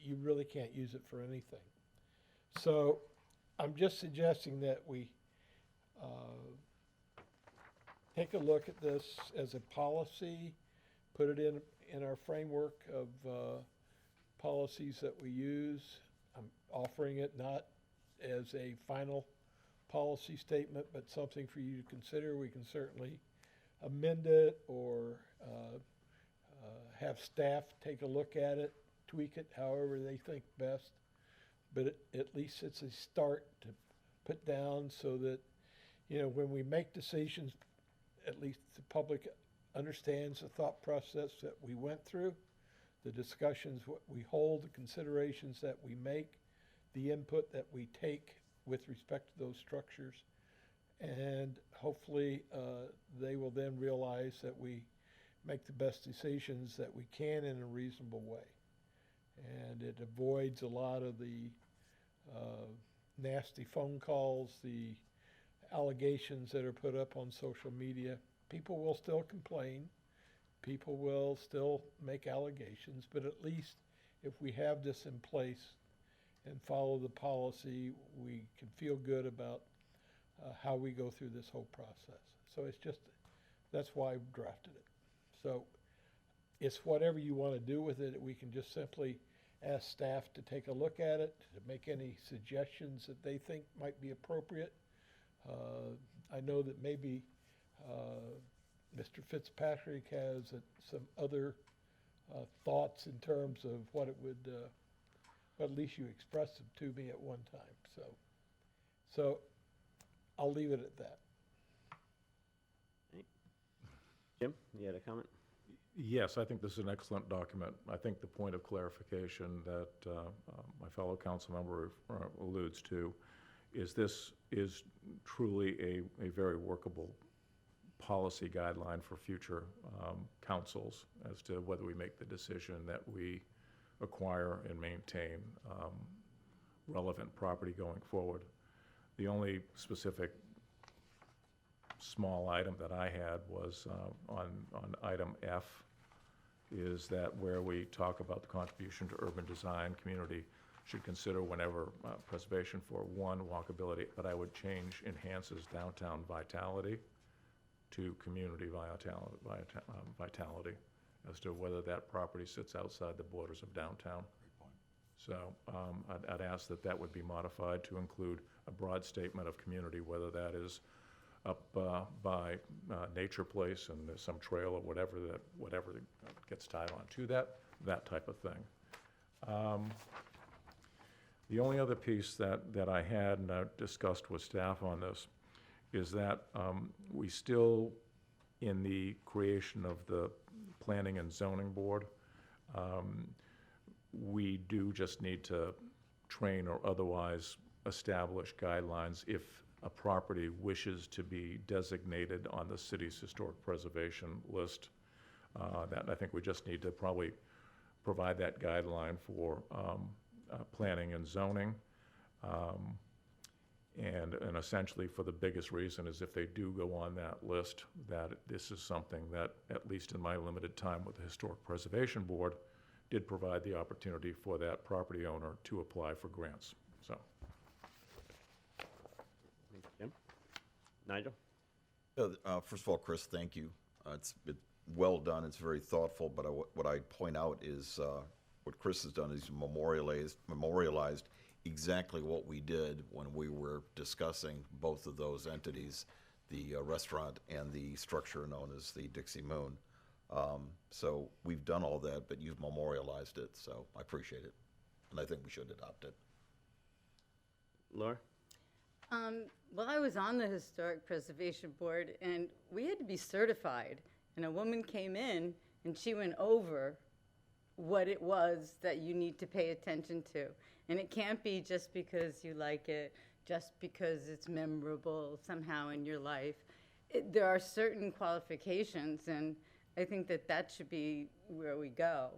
you really can't use it for anything. So I'm just suggesting that we take a look at this as a policy, put it in our framework of policies that we use. I'm offering it not as a final policy statement, but something for you to consider. We can certainly amend it or have staff take a look at it, tweak it however they think best. But at least it's a start to put down so that, you know, when we make decisions, at least the public understands the thought process that we went through, the discussions we hold, the considerations that we make, the input that we take with respect to those structures. And hopefully they will then realize that we make the best decisions that we can in a reasonable way. And it avoids a lot of the nasty phone calls, the allegations that are put up on social media. People will still complain. People will still make allegations, but at least if we have this in place and follow the policy, we can feel good about how we go through this whole process. So it's just, that's why I've drafted it. So it's whatever you want to do with it. We can just simply ask staff to take a look at it, to make any suggestions that they think might be appropriate. I know that maybe Mr. Fitzpatrick has some other thoughts in terms of what it would, at least you expressed them to me at one time. So I'll leave it at that. Jim, you had a comment? Yes, I think this is an excellent document. I think the point of clarification that my fellow council member alludes to is this is truly a very workable policy guideline for future councils as to whether we make the decision that we acquire and maintain relevant property going forward. The only specific small item that I had was on item F, is that where we talk about the contribution to urban design, community should consider whenever preservation for one, walkability, but I would change enhances downtown vitality to community vitality as to whether that property sits outside the borders of downtown. So I'd ask that that would be modified to include a broad statement of community, whether that is up by Nature Place and there's some trail or whatever gets tied on to that type of thing. The only other piece that I had and I discussed with staff on this is that we still, in the creation of the Planning and Zoning Board, we do just need to train or otherwise establish guidelines if a property wishes to be designated on the city's historic preservation list. That I think we just need to probably provide that guideline for planning and zoning. And essentially for the biggest reason is if they do go on that list, that this is something that, at least in my limited time with the Historic Preservation Board, did provide the opportunity for that property owner to apply for grants. So. Jim? Nigel? First of all, Chris, thank you. It's well done. It's very thoughtful. But what I'd point out is what Chris has done is memorialized exactly what we did when we were discussing both of those entities, the restaurant and the structure known as the Dixie Moon. So we've done all that, but you've memorialized it, so I appreciate it. And I think we should adopt it. Laura? Well, I was on the Historic Preservation Board, and we had to be certified. And a woman came in, and she went over what it was that you need to pay attention to. And it can't be just because you like it, just because it's memorable somehow in your life. There are certain qualifications, and I think that that should be where we go.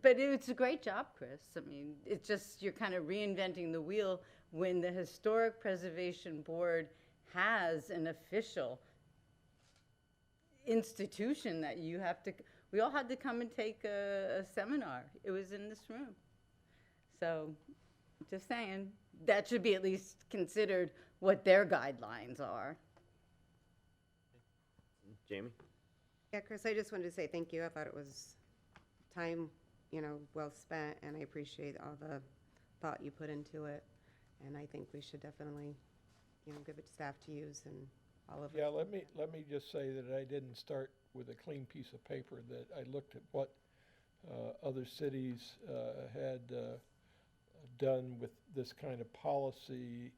But it's a great job, Chris. I mean, it's just you're kind of reinventing the wheel when the Historic Preservation Board has an official institution that you have to, we all had to come and take a seminar. It was in this room. So just saying, that should be at least considered what their guidelines are. Jamie? Yeah, Chris, I just wanted to say thank you. I thought it was time, well spent, and I appreciate all the thought you put into it. And I think we should definitely, give it to staff to use and all of it. Yeah, let me just say that I didn't start with a clean piece of paper, that I looked at what other cities had done with this kind of policy,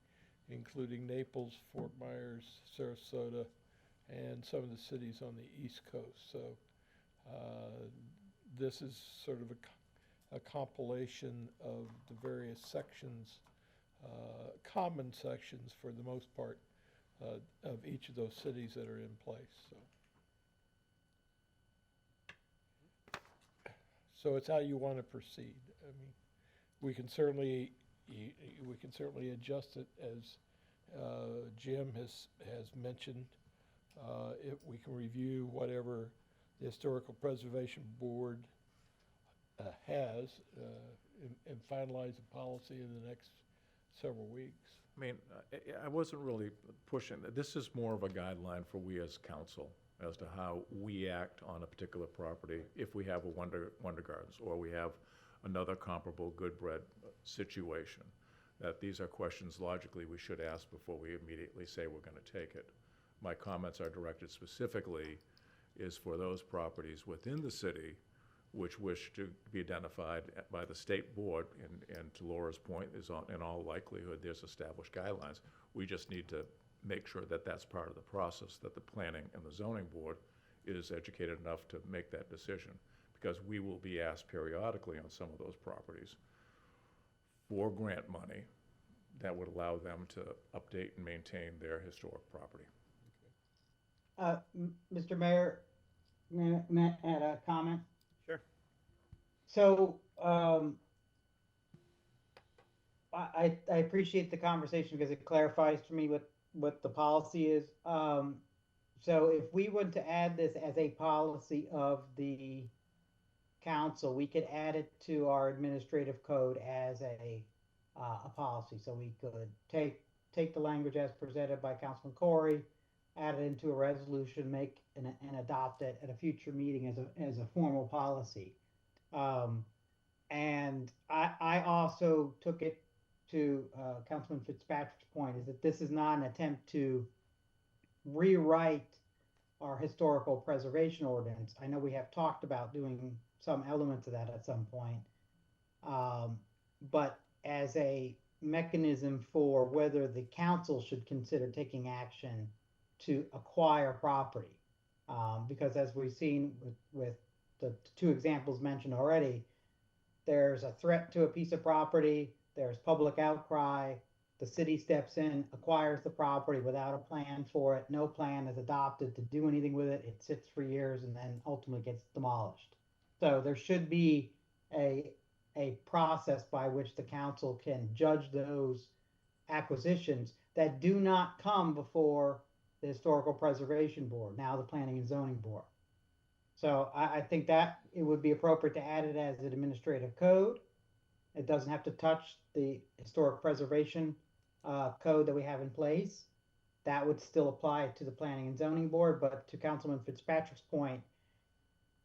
including Naples, Fort Myers, Sarasota, and some of the cities on the East Coast. So this is sort of a compilation of the various sections, common sections for the most part, of each of those cities that are in place. So it's how you want to proceed. I mean, we can certainly adjust it as Jim has mentioned. We can review whatever the Historical Preservation Board has and finalize a policy in the next several weeks. I mean, I wasn't really pushing. This is more of a guideline for we as council as to how we act on a particular property if we have a Wonder Gardens or we have another comparable good bread situation. That these are questions logically we should ask before we immediately say we're going to take it. My comments are directed specifically is for those properties within the city which wish to be identified by the state board, and to Laura's point, in all likelihood there's established guidelines. We just need to make sure that that's part of the process, that the planning and the zoning board is educated enough to make that decision, because we will be asked periodically on some of those properties for grant money that would allow them to update and maintain their historic property. Mr. Mayor, may I add a comment? Sure. So I appreciate the conversation because it clarifies for me what the policy is. So if we were to add this as a policy of the council, we could add it to our administrative code as a policy. So we could take the language as presented by Councilman Corey, add it into a resolution, make and adopt it at a future meeting as a formal policy. And I also took it to Councilman Fitzpatrick's point, is that this is not an attempt to rewrite our historical preservation ordinance. I know we have talked about doing some elements of that at some point, but as a mechanism for whether the council should consider taking action to acquire property. Because as we've seen with the two examples mentioned already, there's a threat to a piece of property, there's public outcry, the city steps in, acquires the property without a plan for it, no plan is adopted to do anything with it, it sits for years and then ultimately gets demolished. So there should be a process by which the council can judge those acquisitions that do not come before the Historical Preservation Board, now the Planning and Zoning Board. So I think that it would be appropriate to add it as an administrative code. It doesn't have to touch the historic preservation code that we have in place. That would still apply to the Planning and Zoning Board, but to Councilman Fitzpatrick's point,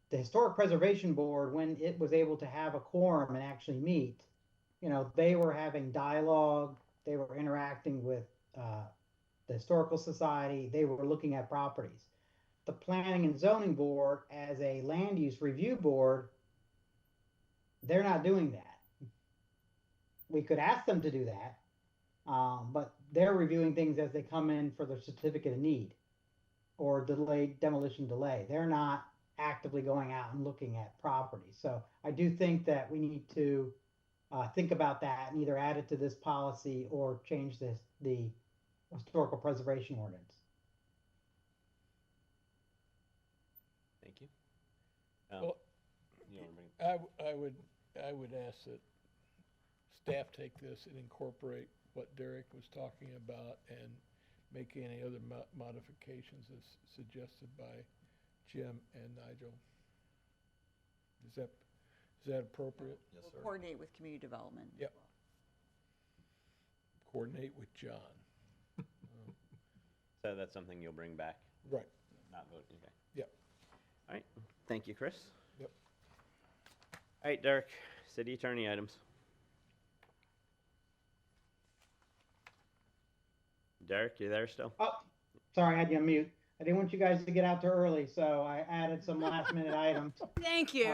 the Historic Preservation Board, when it was able to have a quorum and actually meet, they were having dialogue, they were interacting with the Historical Society, they were looking at properties. The Planning and Zoning Board, as a land use review board, they're not doing that. We could ask them to do that, But they're reviewing things as they come in for their certificate of need or delayed demolition delay. They're not actively going out and looking at property. So I do think that we need to think about that and either add it to this policy or change the historical preservation ordinance. Thank you. Well, You wanna bring- I would ask that staff take this and incorporate what Derek was talking about and make any other modifications as suggested by Jim and Nigel. Is that appropriate? Yes, We'll sir. coordinate with community development. Yep. Coordinate with John. So that's something you'll bring back? Right. Not vote, okay. Yep. All right, thank you, Chris. Yep. All right, Derek, city attorney items. Derek, you there still? Oh, sorry, I had you on mute. I didn't want you guys to get out too early, so I added some last minute items. Thank you.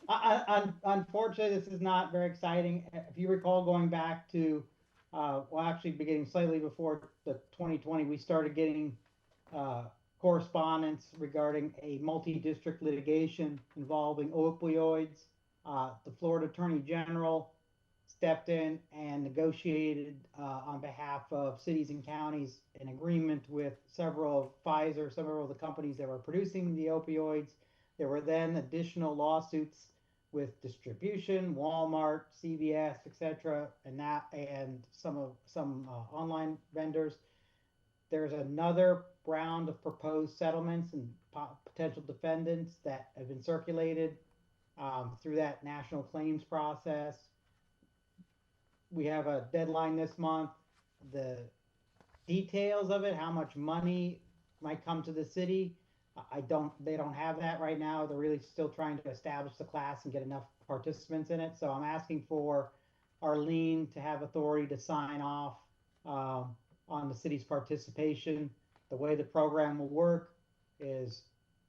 Unfortunately, this is not very exciting. If you recall, going back to, well, actually beginning slightly before the 2020, we started getting correspondence regarding a multi-district litigation involving opioids. The Florida Attorney General stepped in and negotiated on behalf of cities and counties an agreement with several of the companies that were producing the opioids. There were then additional lawsuits with distribution, Walmart, CVS, etc., and some online vendors. There's another round of proposed settlements and potential defendants that have been circulated through that national claims process. We have a deadline this month. The details of it, how much money might come to the city, they don't have that right now. They're really still trying to establish the class and get enough participants in it. So I'm asking for Arlene to have authority to sign off on the city's participation. The way the program will work is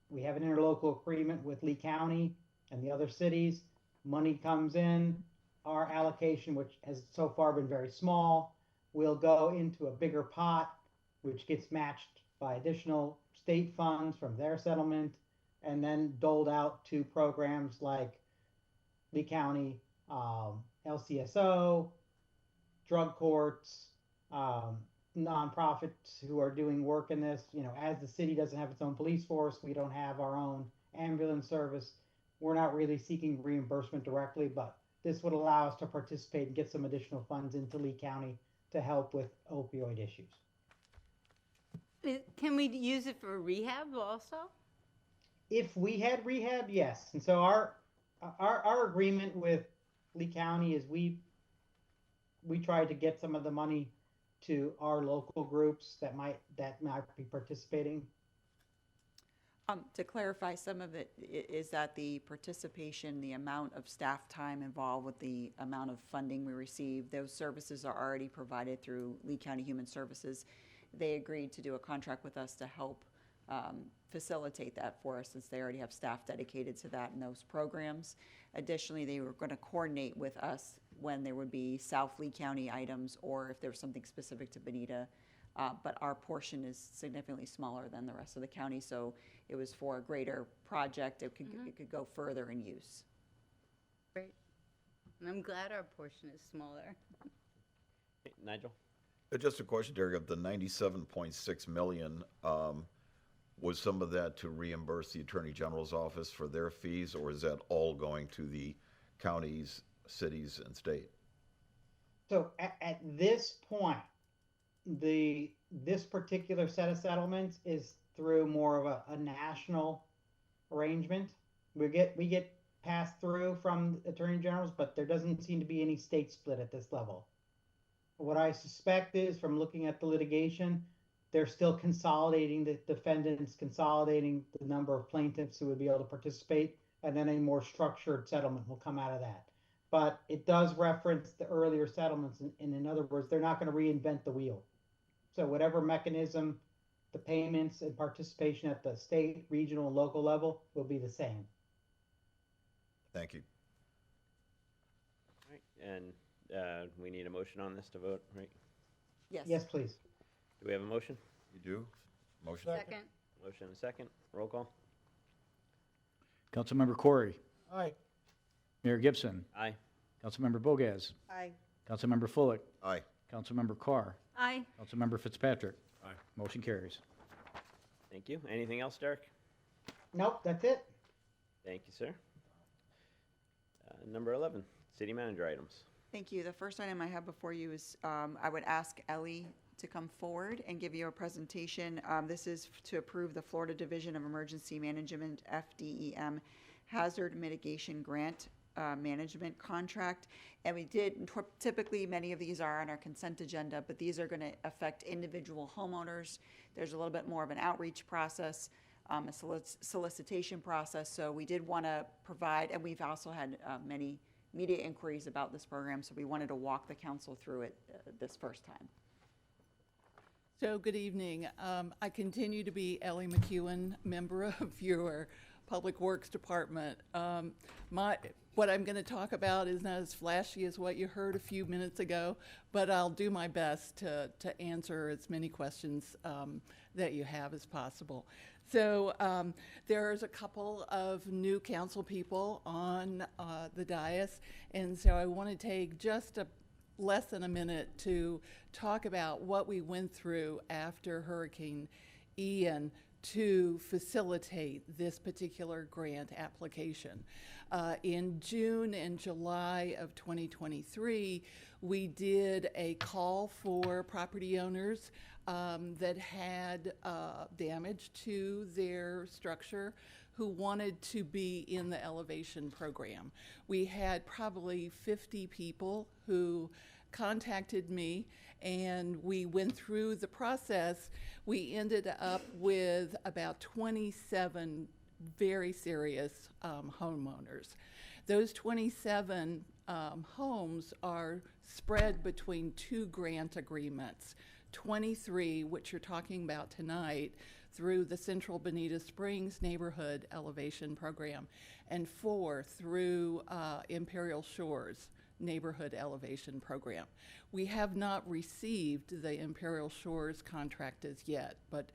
we have an interlocal agreement with Lee County and the other cities. Money comes in, our allocation, which has so far been very small, will go into a bigger pot, which gets matched by additional state funds from their settlement, and then doled out to programs like Lee County, LCSO, drug courts, nonprofits who are doing work in this. You know, as the city doesn't have its own police force, we don't have our own ambulance service. We're not really seeking reimbursement directly, but this would allow us to participate and get some additional funds into Lee County to help with opioid issues. Can we use it for rehab also? If we had rehab, yes. And so our agreement with Lee County is we tried to get some of the money to our local groups that might be participating. To clarify, some of it is that the participation, the amount of staff time involved with the amount of funding we receive, those services are already provided through Lee County Human Services. They agreed to do a contract with us to help facilitate that for us, since they already have staff dedicated to that in those programs. Additionally, they were going to coordinate with us when there would be South Lee County items or if there was something specific to Bonita. But our portion is significantly smaller than the rest of the county, so it was for a greater project. It could go further in use. Great. And I'm glad our portion is smaller. Hey, Nigel? Just a question, Derek, of the 97.6 million, was some of that to reimburse the Attorney General's office for their fees, or is that all going to the counties, cities, and state? So at this point, this particular set of settlements is through more of a national arrangement. We get passed through from attorney generals, but there doesn't seem to be any state split at this level. What I suspect is, from looking at the litigation, they're still consolidating the defendants, consolidating the number of plaintiffs who would be able to participate, and then a more structured settlement will come out of that. But it does reference the earlier settlements, and in other words, they're not going to reinvent the wheel. So whatever mechanism, the payments and participation at the state, regional, and local level will be the same. Thank you. All right, and we need a motion on this to vote, right? Yes. Yes, please. Do we have a motion? You do? Motion? Second. Motion and a second. Roll call. Councilmember Corey. Aye. Mayor Gibson. Aye. Councilmember Bogaz. Aye. Councilmember Fullick. Aye. Councilmember Carr. Aye. Councilmember Fitzpatrick. Aye. Motion carries. Thank you. Anything else, Derek? Nope, that's it. Thank you, sir. Number 11, city manager items. Thank you. The first item I have before you is I would ask Ellie to come forward and give you a presentation. This is to approve the Florida Division of Emergency Management, FDEM, Hazard Mitigation Grant Management Contract. And we did, typically many of these are on our consent agenda, but these are going to affect individual homeowners. There's a little bit more of an outreach process, a solicitation process. So we did want to provide, and we've also had many media inquiries about this program, so we wanted to walk the council through it this first time. So good evening. I continue to be Ellie McEwen, member of your Public Works Department. What I'm going to talk about is not as flashy as what you heard a few minutes ago, but I'll do my best to answer as many questions that you have as possible. So there's a couple of new council people on the dais, and so I want to take just less than a minute to talk about what we went through after Hurricane Ian to facilitate this particular grant application. In June and July of 2023, we did a call for property owners that had damage to their structure who wanted to be in the elevation program. We had probably 50 people who contacted me, and we went through the process. We ended up with about 27 very serious homeowners. Those 27 homes are spread between 2 grant agreements, 23, which you're talking about tonight, through the Central Bonita Springs Neighborhood Elevation Program, and 4 through Imperial Shores Neighborhood Elevation Program. We have not received the Imperial Shores contract as yet, but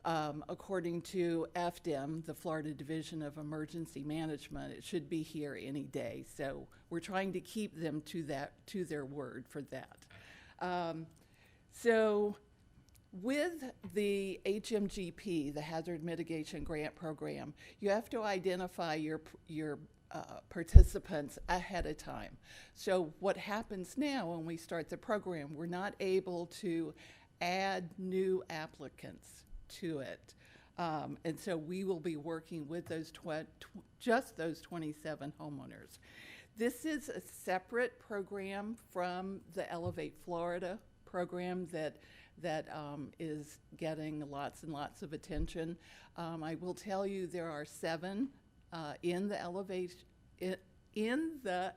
according to FDEM, the Florida Division of Emergency Management, it should be here any day. So we're trying to keep them to their word for that. So with the HMGP, the Hazard Mitigation Grant Program, you have to identify your participants ahead of time. So what happens now when we start the program, we're not able to add new applicants to it. And so we will be working with those just those 27 homeowners. This is a separate program from the Elevate Florida program that is getting lots and lots of attention. I will tell you there are 7 in the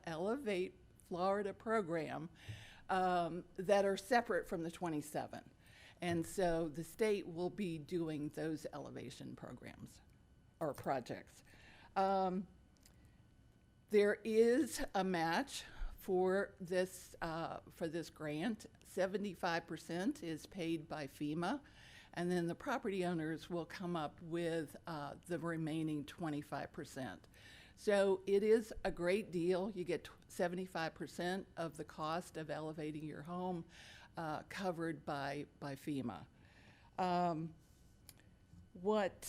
Elevate Florida program that are separate from the 27. And so the state will be doing those elevation programs or projects. There is a match for this grant. 75% is paid by FEMA, and then the property owners will come up with the remaining 25%. So it is a great deal. You get 75% of the cost of elevating your home covered by FEMA. Let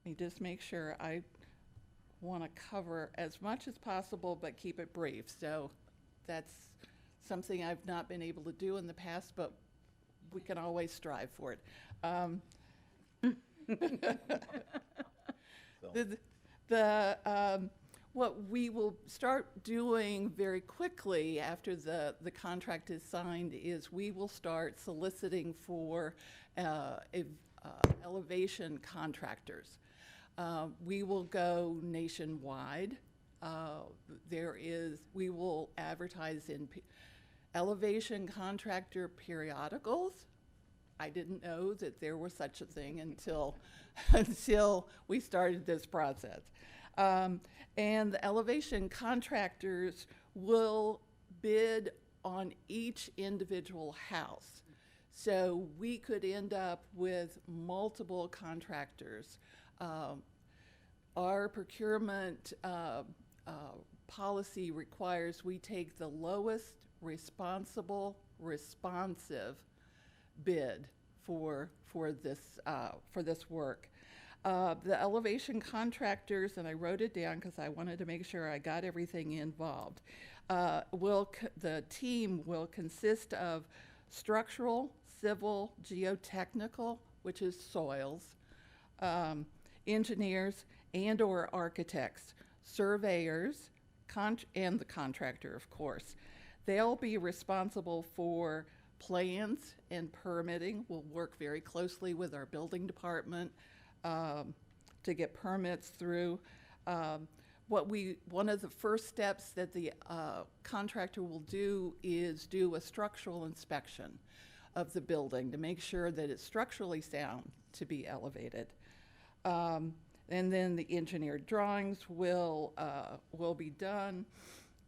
me just make sure I want to cover as much as possible, but keep it brief. So that's something I've not been able to do in the past, but we can always strive for it. What we will start doing very quickly after the contract is signed is we will start soliciting for elevation contractors. We will go nationwide. We will advertise in elevation contractor periodicals. I didn't know that there was such a thing until we started this process. And the elevation contractors will bid on each individual house. So we could end up with multiple contractors. Our procurement policy requires we take the lowest responsive bid for this work. The elevation contractors, and I wrote it down because I wanted to make sure I got everything involved, the team will consist of structural, civil, geotechnical, which is soils, engineers and/or architects, surveyors, and the contractor, of course. They'll be responsible for plans and permitting. We'll work very closely with our building department to get permits through. One of the first steps that the contractor will do is do a structural inspection of the building to make sure that it's structurally sound to be elevated. And then the engineered drawings will be done,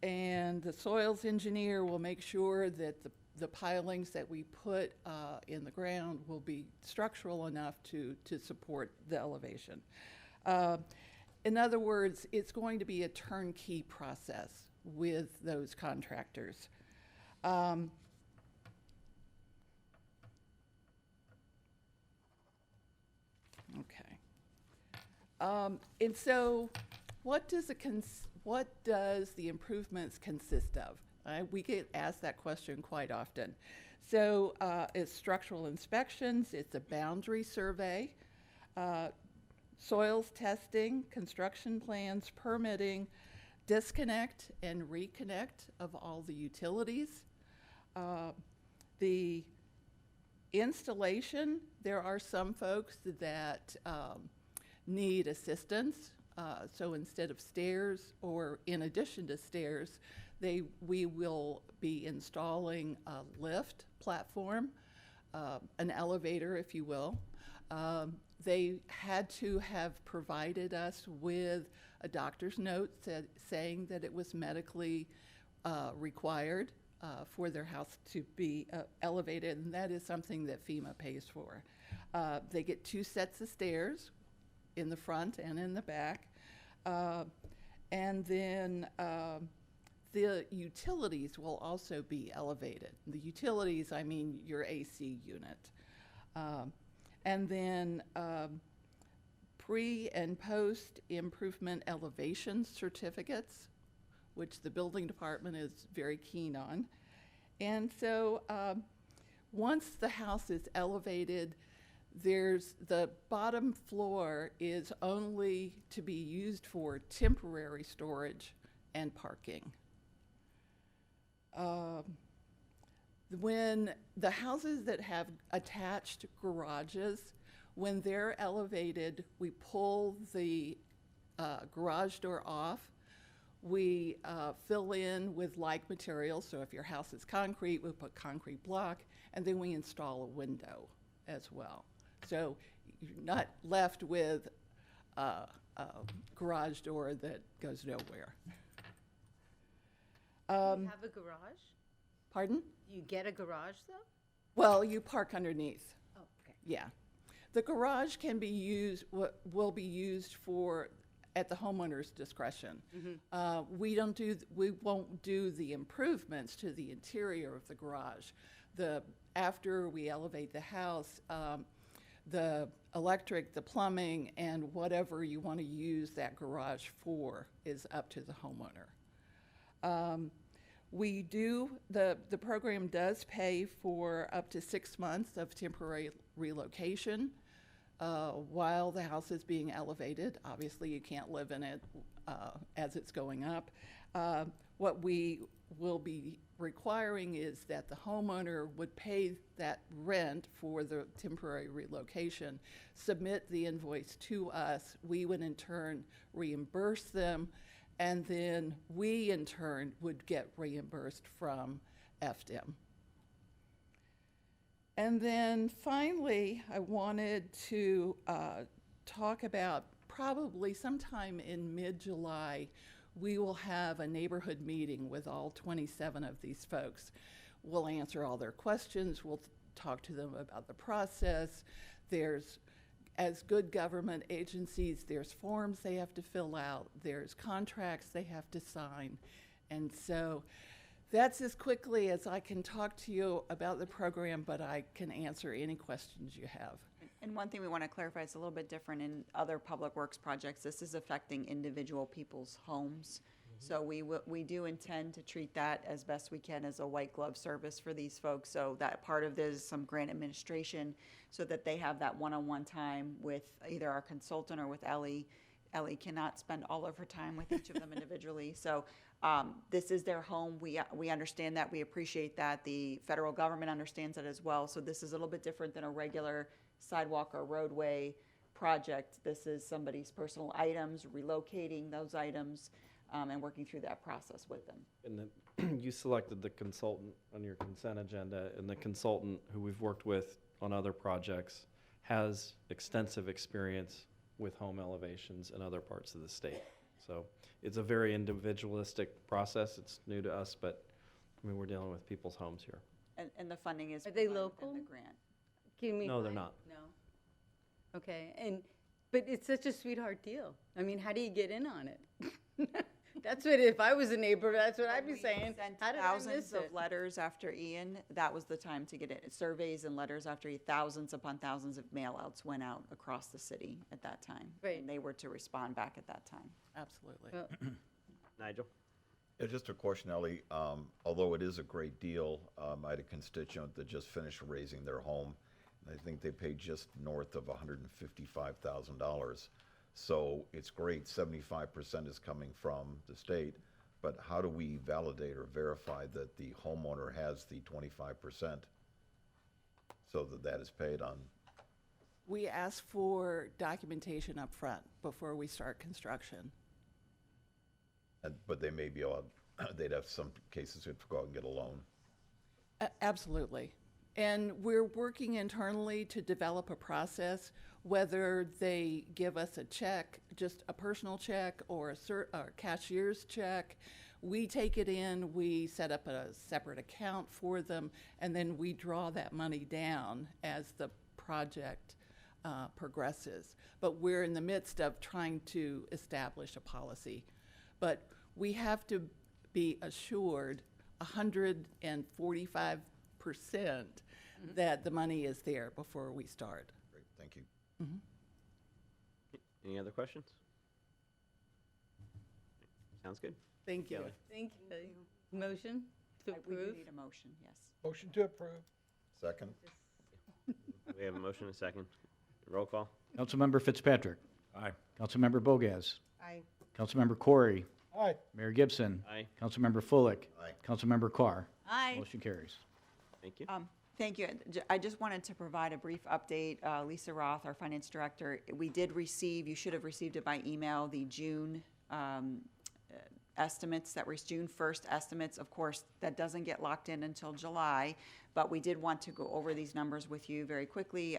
and the soils engineer will make sure that the pilings that we put in the ground will be structural enough to support the elevation. In other words, it's going to be a turnkey process with those contractors. Okay. And so what does the improvements consist of? We get asked that question quite often. So it's structural inspections, it's a boundary survey, soils testing, construction plans, permitting, disconnect and reconnect of all the utilities. The installation, there are some folks that need assistance. So instead of stairs, or in addition to stairs, we will be installing a lift platform, an elevator, if you will. They had to have provided us with a doctor's note saying that it was medically required for their house to be elevated, and that is something that FEMA pays for. They get 2 sets of stairs in the front and in the back. And then the utilities will also be elevated. The utilities, I mean your AC unit. And then pre and post improvement elevation certificates, which the building department is very keen on. And so once the house is elevated, the bottom floor is only to be used for temporary storage and parking. When the houses that have attached garages, when they're elevated, we pull the garage door off. We fill in with like materials. So if your house is concrete, we put concrete block, and then we install a window as well. So you're not left with a garage door that goes nowhere. Do you have a garage? Pardon? You get a garage, though? Well, you park underneath. Oh, okay. Yeah. The garage can be used, will be used for, at the homeowner's discretion. Mm-hmm. We won't do the improvements to the interior of the garage. After we elevate the house, the electric, the plumbing, and whatever you want to use that garage for is up to the homeowner. The program does pay for up to 6 months of temporary relocation while the house is being elevated. Obviously, you can't live in it as it's going up. What we will be requiring is that the homeowner would pay that rent for the temporary relocation, submit the invoice to us. We would in turn reimburse them, and then we in turn would get reimbursed from FDM. And then finally, I wanted to talk about probably sometime in mid-July, we will have a neighborhood meeting with all 27 of these folks. We'll answer all their questions. We'll talk to them about the process. There's, as good government agencies, there's forms they have to fill out. There's contracts they have to sign. And so that's as quickly as I can talk to you about the program, but I can answer any questions you have. And one thing we want to clarify, it's a little bit different in other public works projects. This is affecting individual people's homes. So we do intend to treat that as best we can as a white glove service for these folks. So that part of this is some grant administration so that they have that one-on-one time with either our consultant or with Ellie. Ellie cannot spend all of her time with each of them individually. So this is their home. We understand that. We appreciate that. The federal government understands that as well. So this is a little bit different than a regular sidewalk or roadway project. This is somebody's personal items, relocating those items, and working through that process with them. And you selected the consultant on your consent agenda, and the consultant who we've worked with on other projects has extensive experience with home elevations in other parts of the state. So it's a very individualistic process. It's new to us, but I mean, we're dealing with people's homes here. And the funding is Are they provided local? within the grant. Can we No, they're find- not. No. Okay, but it's such a sweetheart deal. I mean, how do you get in on it? That's what, if I was a neighbor, that's what I'd be saying. How did I miss Thousands it? of letters after Ian, that was the time to get it. Surveys and letters after thousands upon thousands of mail-outs went out across the city at that time. Right. And they were to respond back at that time. Absolutely. Nigel? Yeah, just a question, Ellie. Although it is a great deal, I had a constituent that just finished raising their home. And I think they paid just north of $155,000. So it's great, 75% is coming from the state, but how do we validate or verify that the homeowner has the 25% so that that is paid on? We ask for documentation up front before we start construction. But they may be able, they'd have some cases who'd go out and get a loan. Absolutely. And we're working internally to develop a process, whether they give us a check, just a personal check or a cashier's check. We take it in, we set up a separate account for them, and then we draw that money down as the project progresses. But we're in the midst of trying to establish a policy. But we have to be assured 145% that the money is there before we start. Great, thank you. Any other questions? Sounds good. Thank you. Kelly? Thank you. Motion to We do approve? need a motion, yes. Motion to approve. Second? We have a motion and a second. Roll call? Councilmember Fitzpatrick. Aye. Councilmember Bogaz. Aye. Councilmember Corey. Aye. Mayor Gibson. Aye. Councilmember Fullick. Aye. Councilmember Carr. Aye. Motion carries. Thank you. Thank you. I just wanted to provide a brief update. Lisa Roth, our finance director, we did receive, you should have received it by email, the June estimates that were June 1st estimates. Of course, that doesn't get locked in until July, but we did want to go over these numbers with you very quickly.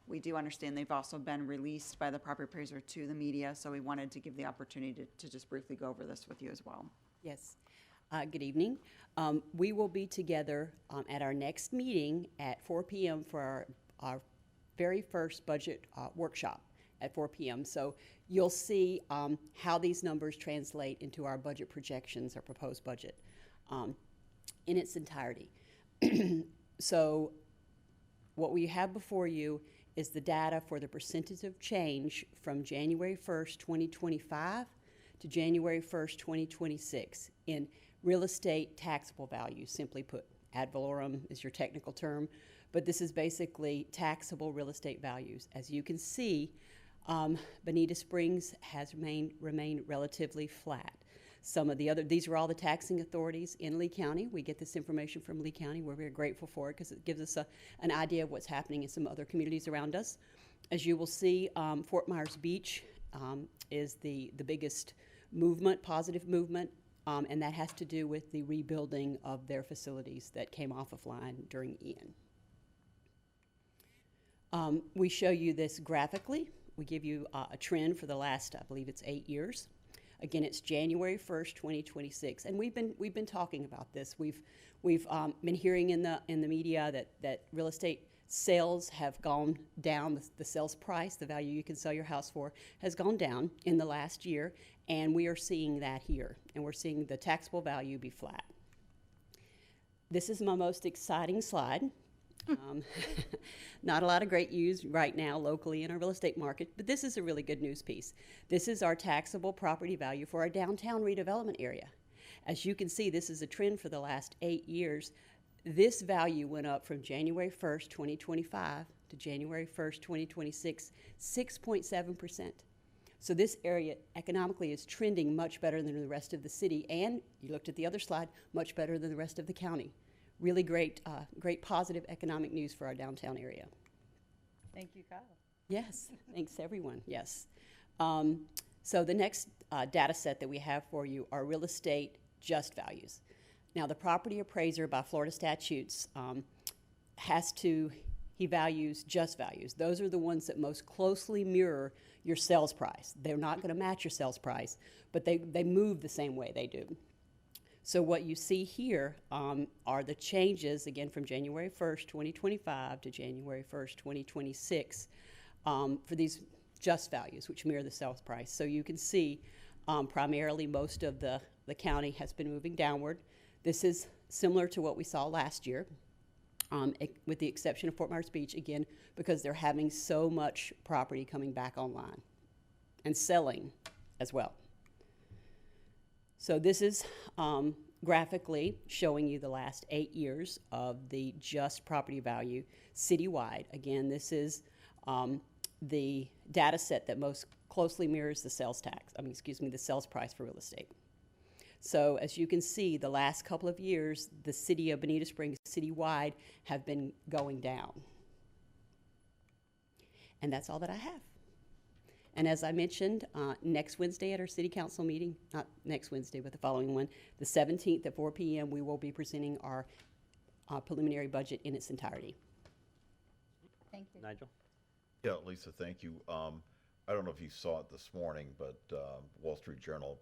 We do understand they've also been released by the property appraiser to the media, so we wanted to give the opportunity to just briefly go over this with you as well. Yes. Good evening. We will be together at our next meeting at 4 p.m. for our very first budget workshop at 4 p.m. So you'll see how these numbers translate into our budget projections, our proposed budget in its entirety. So what we have before you is the data for the percentage of change from January 1st, 2025 to January 1st, 2026 in real estate taxable value, simply put. Ad valorem is your technical term, but this is basically taxable real estate values. As you can see, Bonita Springs has remained relatively flat. Some of the other, these are all the taxing authorities in Lee County. We get this information from Lee County. We're very grateful for it because it gives us an idea of what's happening in some other communities around us. As you will see, Fort Myers Beach is the biggest movement, positive movement, and that has to do with the rebuilding of their facilities that came off of line during Ian. We show you this graphically we give you a trend for the last, I believe it's 8 years. Again, it's January 1st, 2026, and we've been talking about this. We've been hearing in the media that real estate sales have gone down. The sales price, the value you can sell your house for, has gone down in the last year, and we are seeing that here, and we're seeing the taxable value be flat. This is my most exciting slide. Not a lot of great news right now locally in our real estate market, but this is a really good news piece. This is our taxable property value for our downtown redevelopment area. As you can see, this is a trend for the last 8 years. This value went up from January 1st, 2025 to January 1st, 2026, 6.7%. So this area economically is trending much better than the rest of the city, and you looked at the other slide, much better than the rest of the county. Really great positive economic news for our downtown area. Thank you, Kyle. Yes, thanks everyone, yes. So the next data set that we have for you are real estate just values. Now the property appraiser by Florida statutes he values just values. Those are the ones that most closely mirror your sales price. They're not gonna match your sales price, but they move the same way they do. So what you see here are the changes, again, from January 1st, 2025 to January 1st, 2026 for these just values, which mirror the sales price. So you can see primarily most of the county has been moving downward. This is similar to what we saw last year, with the exception of Fort Myers Beach, again, because they're having so much property coming back online and selling as well. So this is graphically showing you the last 8 years of the just property value citywide. Again, this is the data set that most closely mirrors the sales the sales price for real estate. So as you can see, the last couple of years, the city of Bonita Springs citywide have been going down. And that's all that I have. And as I mentioned, next Wednesday at our city council meeting, not next Wednesday, but the following one, the 17th at 4 p.m., we will be presenting our preliminary budget in its entirety. Thank you. Nigel? Yeah, Lisa, thank you. I don't know if you saw it this morning, but Wall Street Journal,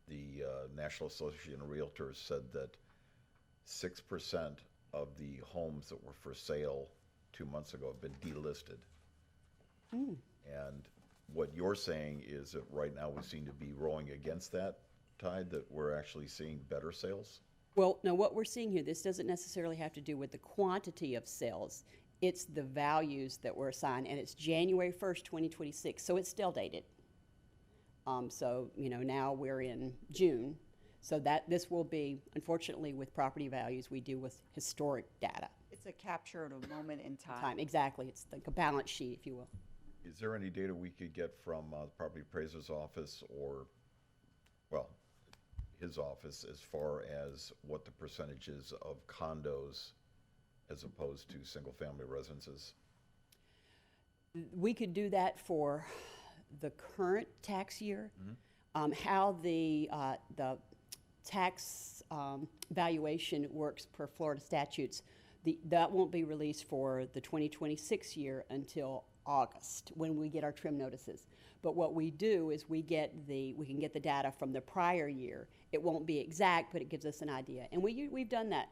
the National Association of Realtors said that 6% of the homes that were for sale 2 months ago have been delisted. And what you're saying is that right now we seem to be rowing against that tide, that we're actually seeing better sales? Well, no, what we're seeing here, this doesn't necessarily have to do with the quantity of sales. It's the values that were assigned, and it's January 1st, 2026, so it's still dated. So, now we're in June, so that this will be, unfortunately, with property values, we deal with historic data. It's a capture of a moment in time. Exactly. It's like a balance sheet, if you will. Is there any data we could get from the property appraiser's office or, well, his office as far as what the percentage is of condos as opposed to single-family residences? We could do that for the current tax year. How the tax valuation works per Florida statutes, that won't be released for the 2026 year until August, when we get our trim notices. But what we do is we can get the data from the prior year. It won't be exact, but it gives us an idea. And we've done that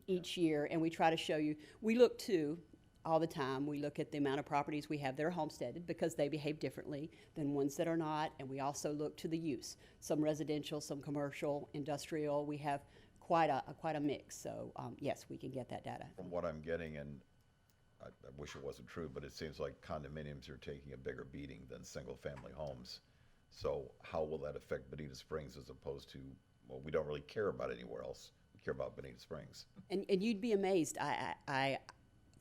each year, and we try to show you. We look too, all the time, we look at the amount of properties we have that are homesteaded because they behave differently than ones that are not, and we also look to the use. Some residential, some commercial, industrial. We have quite a mix. So yes, we can get that data. From what I'm getting, and I wish it wasn't true, but it seems like condominiums are taking a bigger beating than single-family homes. So how will that affect Bonita Springs as opposed to, well, we don't really care about anywhere else. We care about Bonita Springs. And you'd be amazed. I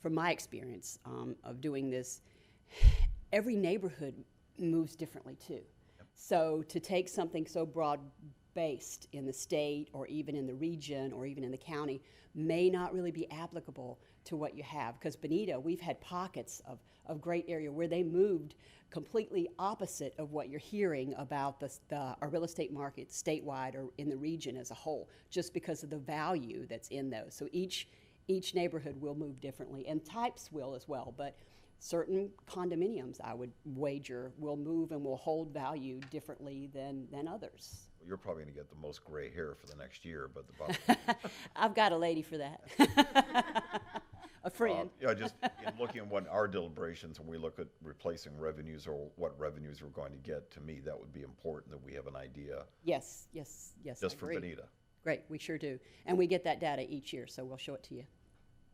from my experience of doing this, every neighborhood moves differently too. So to take something so broad-based in the state or even in the region or even in the county may not really be applicable to what you have. Because Bonita, we've had pockets of great area where they moved completely opposite of what you're hearing about our real estate market statewide or in the region as a whole, just because of the value that's in those. So each neighborhood will move differently, and types will as well. But certain condominiums, I would wager, will move and will hold value differently than others. You're probably going to get the most gray hair for the next year, but the bottom. I've got a lady for that. A friend. Yeah, just in looking at what our deliberations, when we look at replacing revenues or what revenues we're going to get, to me, that would be important that we have an idea. Yes. Just for Bonita. Great, we sure do. And we get that data each year, so we'll show it to you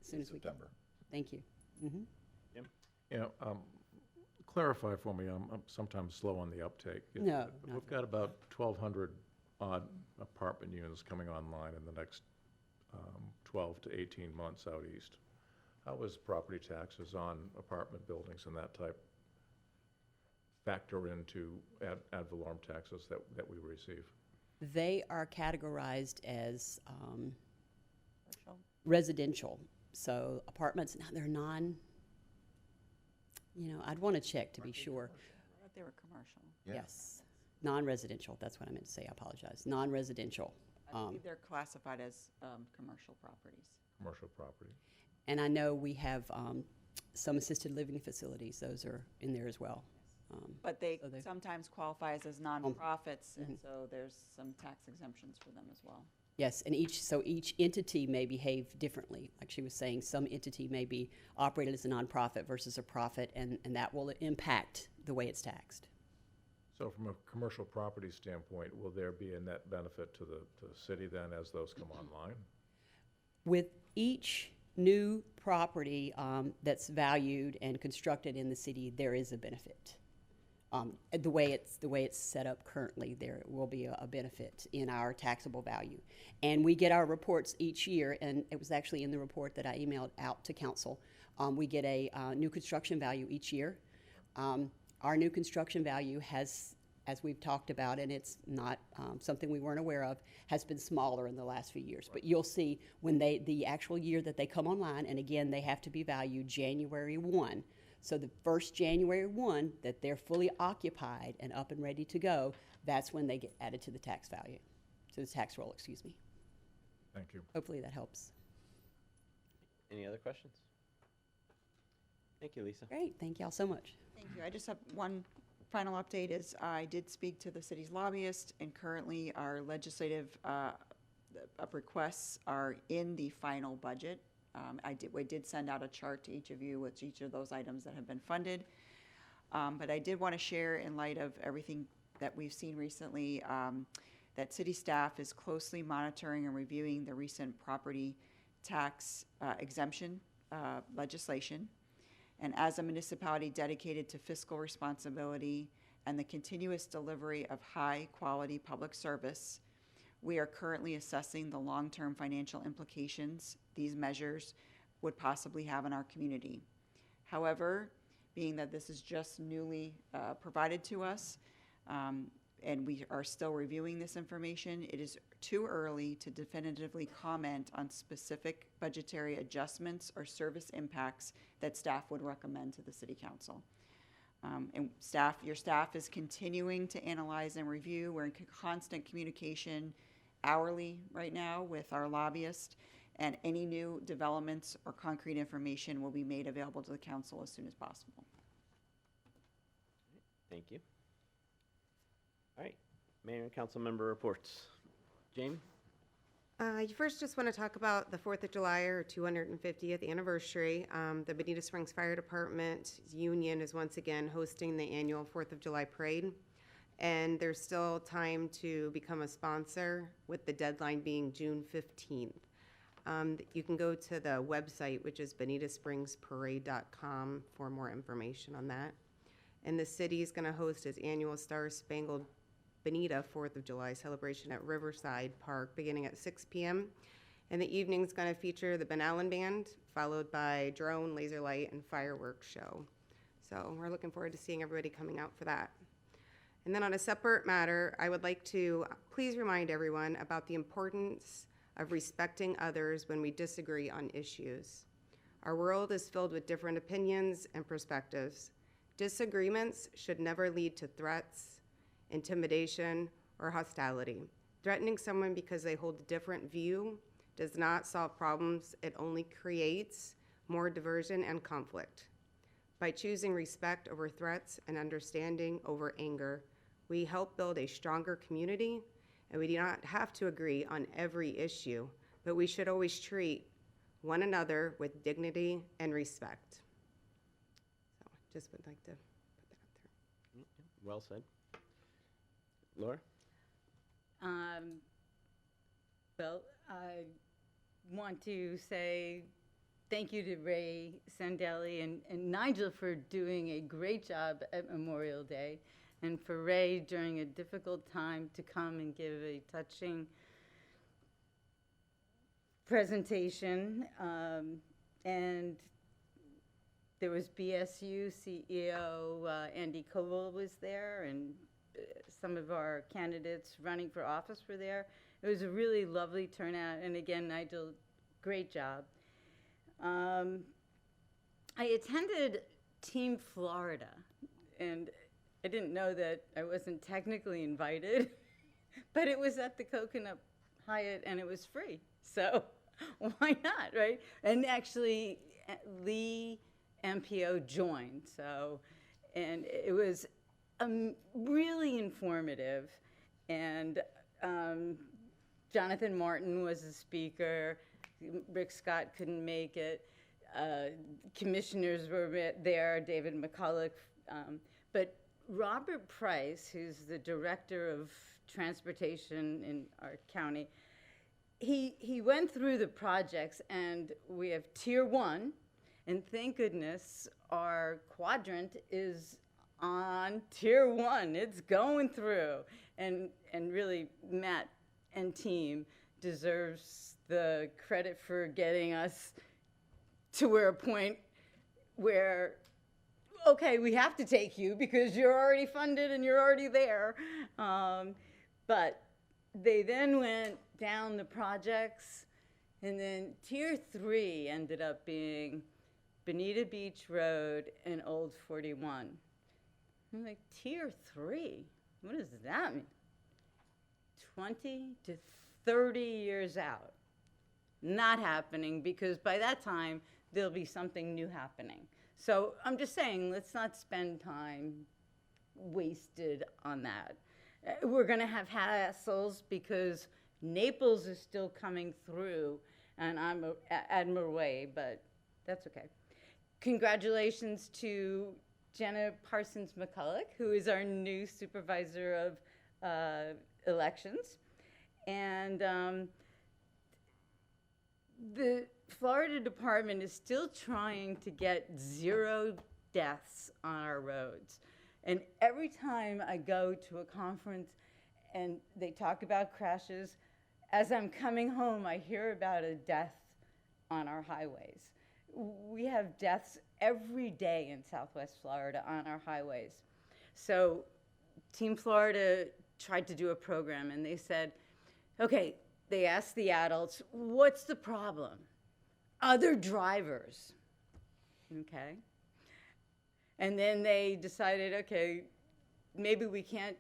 as soon as we can. September. Thank you. Mm-hmm. Yeah, clarify for me, I'm sometimes slow on the uptake. No, We've got about 1,200 odd apartment units coming online in the next 12 to 18 months out east. How is property taxes on apartment buildings and that type factor into ad valorem taxes that we receive? They are categorized as residential. So apartments, now they're I'd want to check to be sure. I thought they were commercial. Yeah. Yes, non-residential, that's what I meant to say, I apologize. Non-residential. I believe they're classified as commercial properties. Commercial property. And I know we have some assisted living facilities, those are in there as well. But they sometimes qualify as nonprofits, and so there's some tax exemptions for them as well. Yes, and each entity may behave differently. Like she was saying, some entity may be operated as a nonprofit versus a profit, and that will impact the way it's taxed. So from a commercial property standpoint, will there be a net benefit to the city then as those come online? With each new property that's valued and constructed in the city, there is a benefit. The way it's set up currently, there will be a benefit in our taxable value. And we get our reports each year, and it was actually in the report that I emailed out to council. We get a new construction value each year. Our new construction value has, as we've talked about, and it's not something we weren't aware of, has been smaller in the last few years. But you'll see when the actual year that they come online, and again, they have to be valued January 1. So the first January 1 that they're fully occupied and up and ready to go, that's when they get added to the tax value, to the tax roll, excuse me. Thank you. Hopefully that helps. Any other questions? Thank you, Lisa. Great, thank y'all so much. Thank you. I just have one final update is I did speak to the city's lobbyist, and currently our legislative requests are in the final budget. We did send out a chart to each of you with each of those items that have been funded. But I did want to share, in light of everything that we've seen recently, that city staff is closely monitoring and reviewing the recent property tax exemption legislation. And as a municipality dedicated to fiscal responsibility and the continuous delivery of high-quality public service, we are currently assessing the long-term financial implications these measures would possibly have in our community. However, being that this is just newly provided to us, and we are still reviewing this information, it is too early to definitively comment on specific budgetary adjustments or service impacts that staff would recommend to the City Council. And your staff is continuing to analyze and review. We're in constant communication hourly right now with our lobbyist, and any new developments or concrete information will be made available to the council as soon as possible. Thank you. All right, Mayor and council member reports. Jamie? You first just want to talk about the 4th of July or 250th anniversary. The Bonita Springs Fire Department Union is once again hosting the annual 4th of July parade. And there's still time to become a sponsor, with the deadline being June 15th. You can go to the website, which is bonitaspringsparade.com, for more information on that. And the city is going to host its annual Star Spangled Bonita 4th of July celebration at Riverside Park beginning at 6 p.m. And the evening is going to feature the Ben Allen Band, followed by drone, laser light, and fireworks show. So we're looking forward to seeing everybody coming out for that. And then on a separate matter, I would like to please remind everyone about the importance of respecting others when we disagree on issues. Our world is filled with different opinions and perspectives. Disagreements should never lead to threats, intimidation, or hostility. Threatening someone because they hold a different view does not solve problems. It only creates more diversion and conflict. By choosing respect over threats and understanding over anger, we help build a stronger community, and we do not have to agree on every issue, but we should always treat one another with dignity and respect. So just would like to put that out there. Well said. Laura? Well, I want to say thank you to Ray Sandelli and Nigel for doing a great job at Memorial Day, and for Ray during a difficult time to come and give a touching presentation. And there was BSU CEO Andy Koval was there, and some of our candidates running for office were there. It was a really lovely turnout, and again, Nigel, great job. I attended Team Florida, and I didn't know that I wasn't technically invited, but it was at the Coconut Hyatt, and it was free, so why not, right? And actually, Lee MPO joined, so, and it was really informative, and Jonathan Martin was the speaker. Rick Scott couldn't make it. Commissioners were there, David McCulloch, but Robert Price, who's the director of transportation in our county, he went through the projects, and we have Tier 1, and thank goodness our quadrant is on Tier 1. It's going through, and really Matt and team deserves the credit for getting us to a point where, okay, we have to take you because you're already funded and you're already there. But they then went down the projects, and then Tier 3 ended up being Bonita Beach Road and Old 41. I'm like, Tier 3? What does that mean? 20 to 30 years out. Not happening, because by that time, there'll be something new happening. So I'm just saying, let's not spend time wasted on that. We're gonna have hassles because Naples is still coming through, and I'm at Merway, but that's okay. Congratulations to Jenna Parsons McCulloch, who is our new supervisor of elections. And the Florida Department is still trying to get 0 deaths on our roads. And every time I go to a conference and they talk about crashes, as I'm coming home, I hear about a death on our highways. We have deaths every day in Southwest Florida on our highways. So Team Florida tried to do a program, and they said, okay, they asked the adults, what's the problem? Other drivers, okay? And then they decided, okay, maybe we can't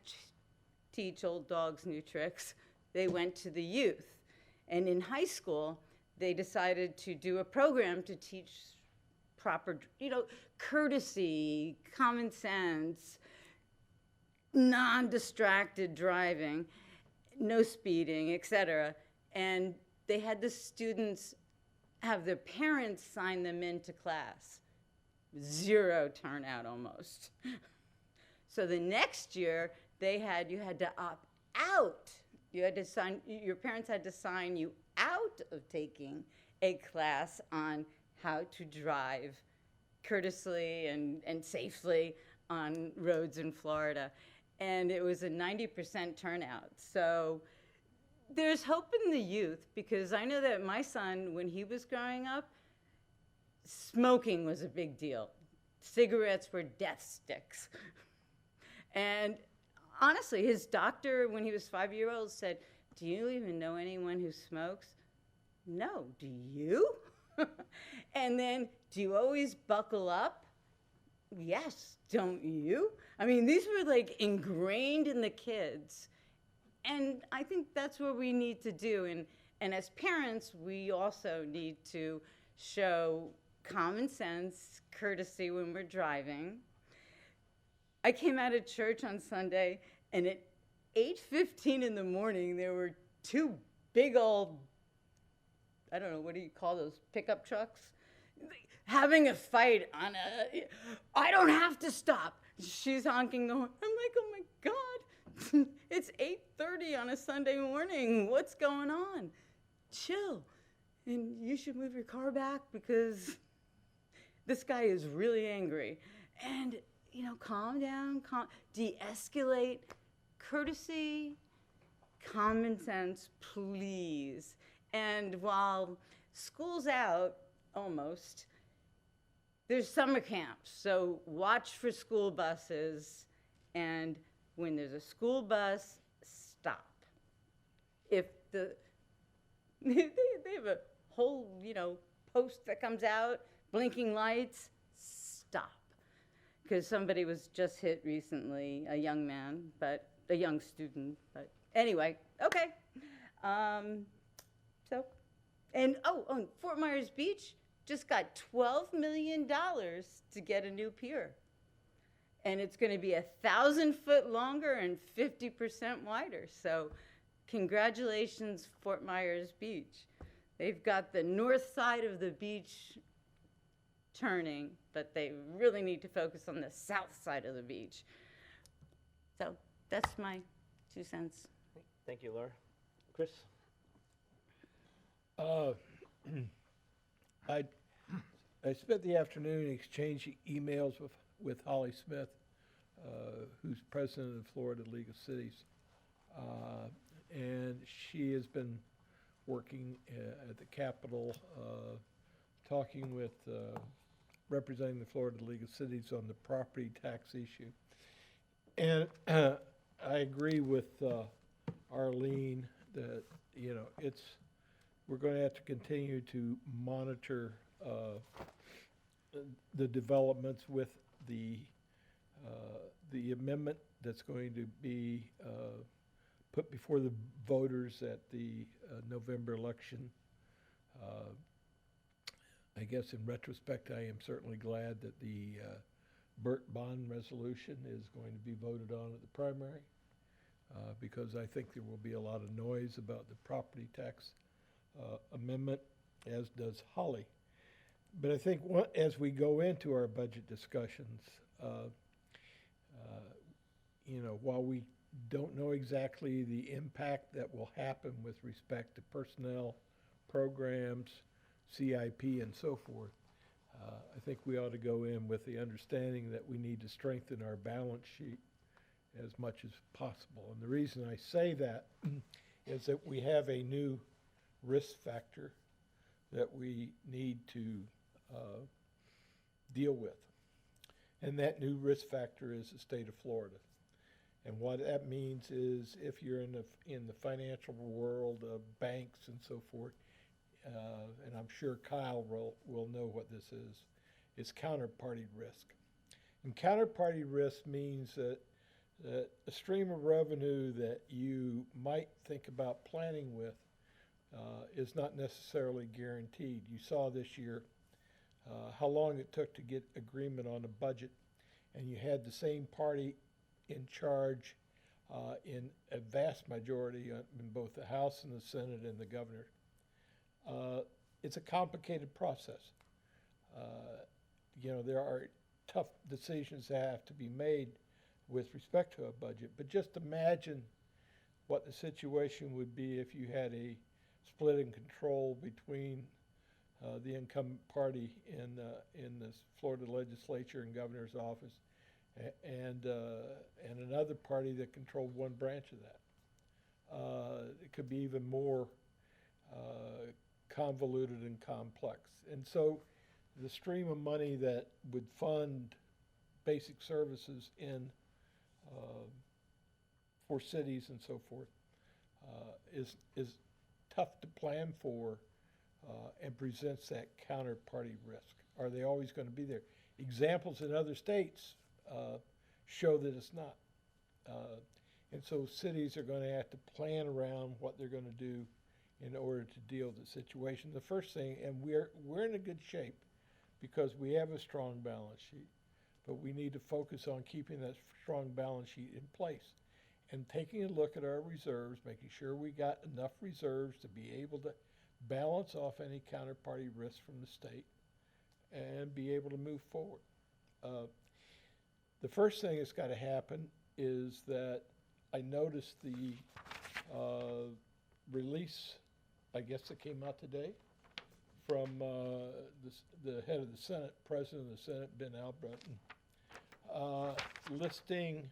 teach old dogs new tricks. They went to the youth. And in high school, they decided to do a program to teach proper, courtesy, common sense, non-distracted driving, no speeding, etc. And they had the students have their parents sign them into class. 0 turnout almost. So the next year, you had to opt out. You had to sign, your parents had to sign you out of taking a class on how to drive courteously and safely on roads in Florida. And it was a 90% turnout. So there's hope in the youth, because I know that my son, when he was growing up, smoking was a big deal. Cigarettes were death sticks. And honestly, his doctor, when he was 5-year-old, said, do you even know anyone who smokes? No, do you? And then, do you always buckle up? Yes, don't you? I mean, these were like ingrained in the kids. And I think that's what we need to do. And as parents, we also need to show common sense, courtesy when we're driving. I came out of church on Sunday, and at 8:15 in the morning, there were two big old, I don't know, what do you call those, pickup trucks? Having a fight on I don't have to stop. She's honking the horn. I'm like, oh my God, it's 8:30 on a Sunday morning. What's going on? Chill. And you should move your car back because this guy is really angry. And, calm down, de-escalate, courtesy, common sense, please. And while school's out, almost, there's summer camps, so watch for school buses, and when there's a school bus, stop. If they have a whole, post that comes out, blinking lights, stop. Because somebody was just hit recently, a young man, but a young student, but anyway, okay. Fort Myers Beach just got $12 million to get a new pier. And it's going to be 1,000 foot longer and 50% wider. So congratulations, Fort Myers Beach. They've got the north side of the beach turning, but they really need to focus on the south side of the beach. So that's my 2 cents. Thank you, Laura. Chris? I spent the afternoon exchanging emails with Holly Smith, who's president of the Florida League of Cities. And she has been working at the Capitol, talking with, representing the Florida League of Cities on the property tax issue. And I agree with Arlene that, we're going to have to continue to monitor the developments with the amendment that's going to be put before the voters at the November election. I guess in retrospect, I am certainly glad that the Burt bond resolution is going to be voted on at the primary, because I think there will be a lot of noise about the property tax amendment, as does Holly. But I think as we go into our budget discussions, while we don't know exactly the impact that will happen with respect to personnel, programs, CIP, and so forth, I think we ought to go in with the understanding that we need to strengthen our balance sheet as much as possible. And the reason I say that is that we have a new risk factor that we need to deal with. And that new risk factor is the state of Florida. And what that means is if you're in the financial world of banks and so forth, and I'm sure Kyle will know what this is, it's counterparty risk. And counterparty risk means that a stream of revenue that you might think about planning with is not necessarily guaranteed. You saw this year how long it took to get agreement on a budget, and you had the same party in charge in a vast majority in both the House and the Senate and the governor. It's a complicated process. There are tough decisions that have to be made with respect to a budget, but just imagine what the situation would be if you had a split in control between the incumbent party in the Florida legislature and governor's office and another party that controlled one branch of that. It could be even more convoluted and complex. And so the stream of money that would fund basic services for cities and so forth is tough to plan for and presents that counterparty risk. Are they always going to be there? Examples in other states show that it's not. And so cities are going to have to plan around what they're going to do in order to deal with the situation. The first thing, and we're in a good shape because we have a strong balance sheet, but we need to focus on keeping that strong balance sheet in place and taking a look at our reserves, making sure we got enough reserves to be able to balance off any counterparty risk from the state and be able to move forward. The first thing that's got to happen is that I noticed the release, I guess that came out today, from the head of the Senate, President of the Senate, Ben Albritton, listing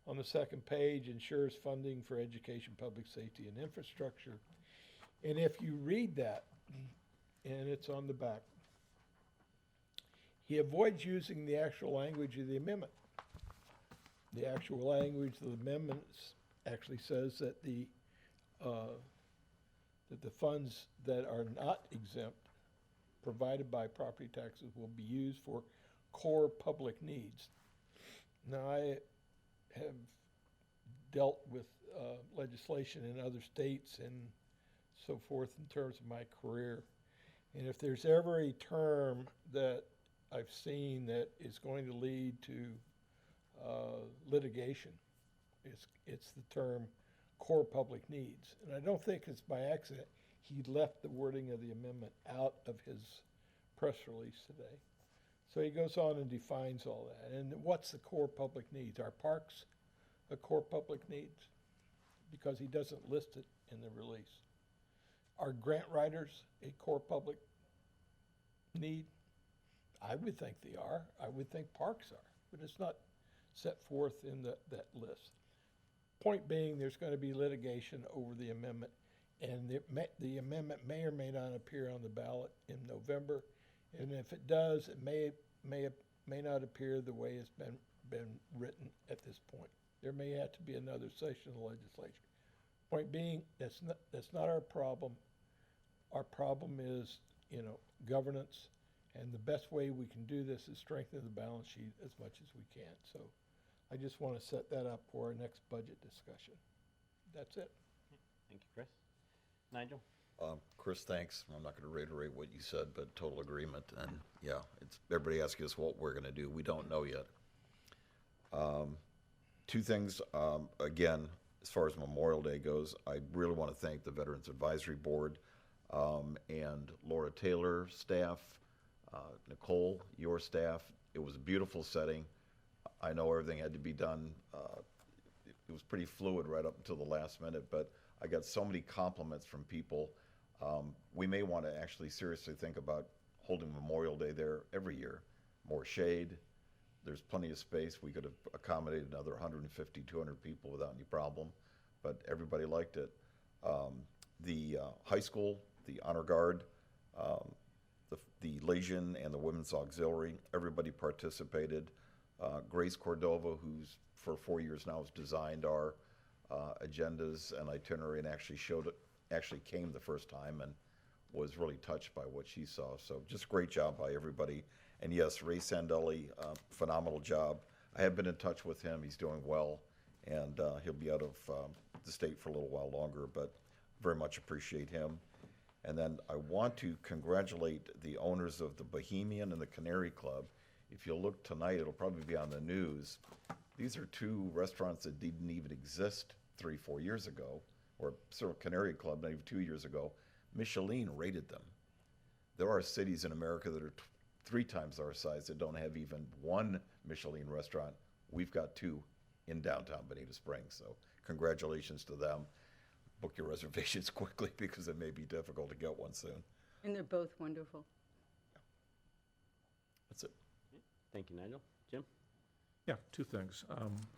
on the second page ensures funding for education, public safety, and infrastructure. And if you read that, and it's on the back, he avoids using the actual language of the amendment. The actual language of the amendments actually says that the funds that are not exempt provided by property taxes will be used for core public needs. Now, I have dealt with legislation in other states and so forth in terms of my career. And if there's ever a term that I've seen that is going to lead to litigation, it's the term core public needs. And I don't think it's by accident he left the wording of the amendment out of his press release today. So he goes on and defines all that. And what's the core public needs? Are parks a core public needs? Because he doesn't list it in the release. Are grant writers a core public need? I would think they are. I would think parks are, but it's not set forth in that list. Point being, there's going to be litigation over the amendment, and the amendment may or may not appear on the ballot in November, and if it does, it may not appear the way it's been written at this point. There may have to be another session of the legislature. Point being, that's not our problem. Our problem is, governance, and the best way we can do this is strengthen the balance sheet as much as we can. So I just want to set that up for our next budget discussion. That's it. Thank you, Chris. Nigel? Chris, thanks. I'm not going to reiterate what you said, but total agreement. And yeah, everybody asking us what we're going to do. We don't know yet. Two things. Again, as far as Memorial Day goes, I really want to thank the Veterans Advisory Board and Laura Taylor staff, Nicole, your staff. It was a beautiful setting. I know everything had to be done. It was pretty fluid right up until the last minute, but I got so many compliments from people. We may want to actually seriously think about holding Memorial Day there every year. More shade. There's plenty of space. We could have accommodated another 150, 200 people without any problem, but everybody liked it. The high school, the Honor Guard, the Legion and the Women's Auxiliary, everybody participated. Grace Cordova, who's for 4 years now has designed our agendas and itinerary and actually came the first time and was really touched by what she saw. So just great job by everybody. And yes, Ray Sandelli, phenomenal job. I have been in touch with him. He's doing well, and he'll be out of the state for a little while longer, but very much appreciate him. And then I want to congratulate the owners of the Bohemian and the Canary Club. If you look tonight, it'll probably be on the news. These are two restaurants that didn't even exist 3-4 years ago, or sort of Canary Club, not even 2 years ago. Michelin rated them. There are cities in America that are 3 times our size that don't have even one Michelin restaurant. We've got 2 in downtown Bonita Springs, so congratulations to them. Book your reservations quickly because it may be difficult to get one soon. And they're both wonderful. That's it. Thank you, Nigel. Jim? Yeah, 2 things.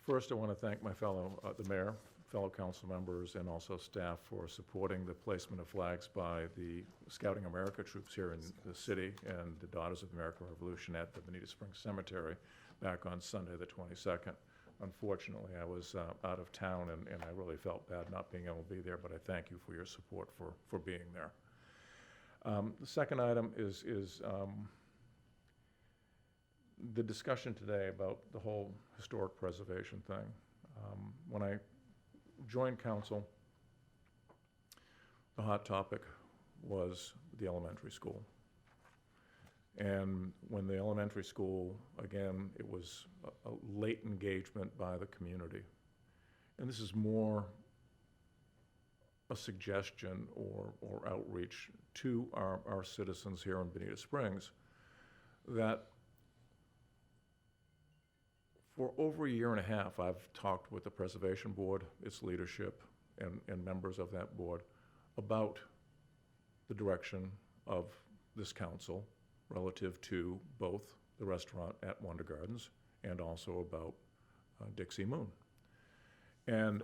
First, I want to thank my the mayor, fellow council members, and also staff for supporting the placement of flags by the Scouting America troops here in the city and the Daughters of the American Revolution at the Bonita Springs Cemetery back on Sunday the 22nd. Unfortunately, I was out of town, and I really felt bad not being able to be there, but I thank you for your support for being there. The second item is the discussion today about the whole historic preservation thing. When I joined council, the hot topic was the elementary school. And when the elementary school, again, it was a late engagement by the community. And this is more a suggestion or outreach to our citizens here in Bonita Springs that for over a year and a half, I've talked with the Preservation Board, its leadership, and members of that board about the direction of this council relative to both the restaurant at Wonder Gardens and also about Dixie Moon. And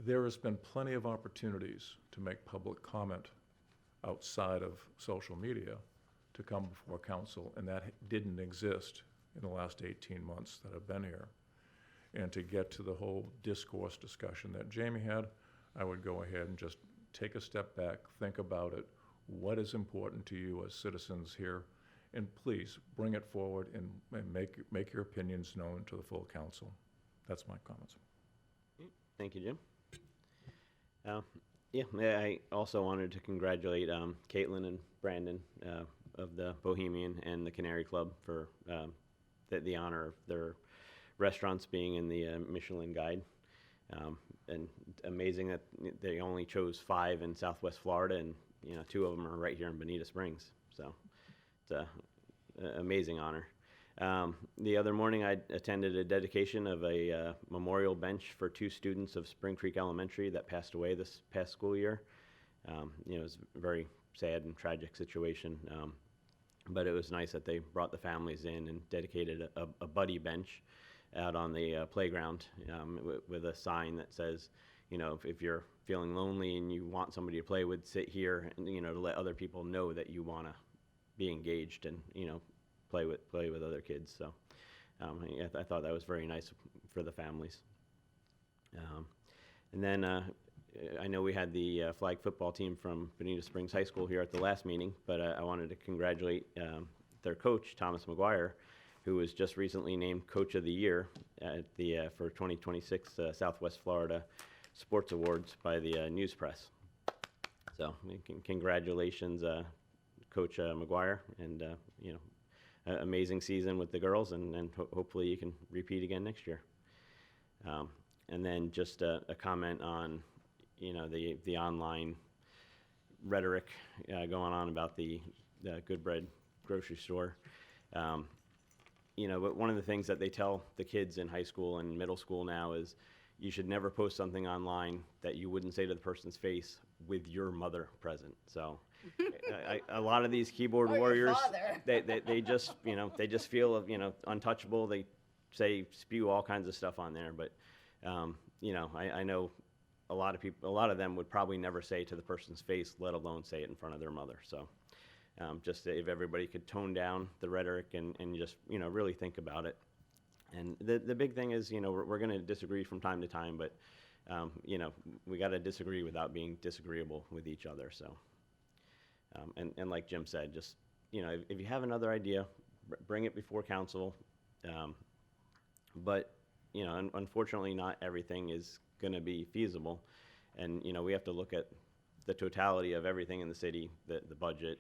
there has been plenty of opportunities to make public comment outside of social media to come before council, and that didn't exist in the last 18 months that I've been here. And to get to the whole discourse discussion that Jamie had, I would go ahead and just take a step back, think about it. What is important to you as citizens here? And please bring it forward and make your opinions known to the full council. That's my comments. Thank you, Jim. I also wanted to congratulate Caitlin and Brandon of the Bohemian and the Canary Club for the honor of their restaurants being in the Michelin Guide. And amazing that they only chose 5 in Southwest Florida, and 2 of them are right here in Bonita Springs. So it's an amazing honor. The other morning, I attended a dedication of a memorial bench for 2 students of Spring Creek Elementary that passed away this past school year. It was a very sad and tragic situation, but it was nice that they brought the families in and dedicated a buddy bench out on the playground with a sign that says, if you're feeling lonely and you want somebody to play with, sit here, and to let other people know that you want to be engaged and play with other kids. So I thought that was very nice for the families. And then I know we had the flag football team from Bonita Springs High School here at the last meeting, but I wanted to congratulate their coach, Thomas McGuire, who was just recently named Coach of the Year at the for 2026 Southwest Florida Sports Awards by the News Press. So congratulations, Coach McGuire, and amazing season with the girls, and hopefully you can repeat again next year. And then just a comment on the online rhetoric going on about the Good Bread grocery store. But one of the things that they tell the kids in high school and middle school now is you should never post something online that you wouldn't say to the person's face with your mother present. So a lot of these keyboard warriors, they just they just feel untouchable. They spew all kinds of stuff on there, but I know a lot of them would probably never say to the person's face, let alone say it in front of their mother. So just if everybody could tone down the rhetoric and just really think about it. And the big thing is we're going to disagree from time to time, but we got to disagree without being disagreeable with each other. So and like Jim said, just if you have another idea, bring it before council. But unfortunately, not everything is going to be feasible, and we have to look at the totality of everything in the city, the budget,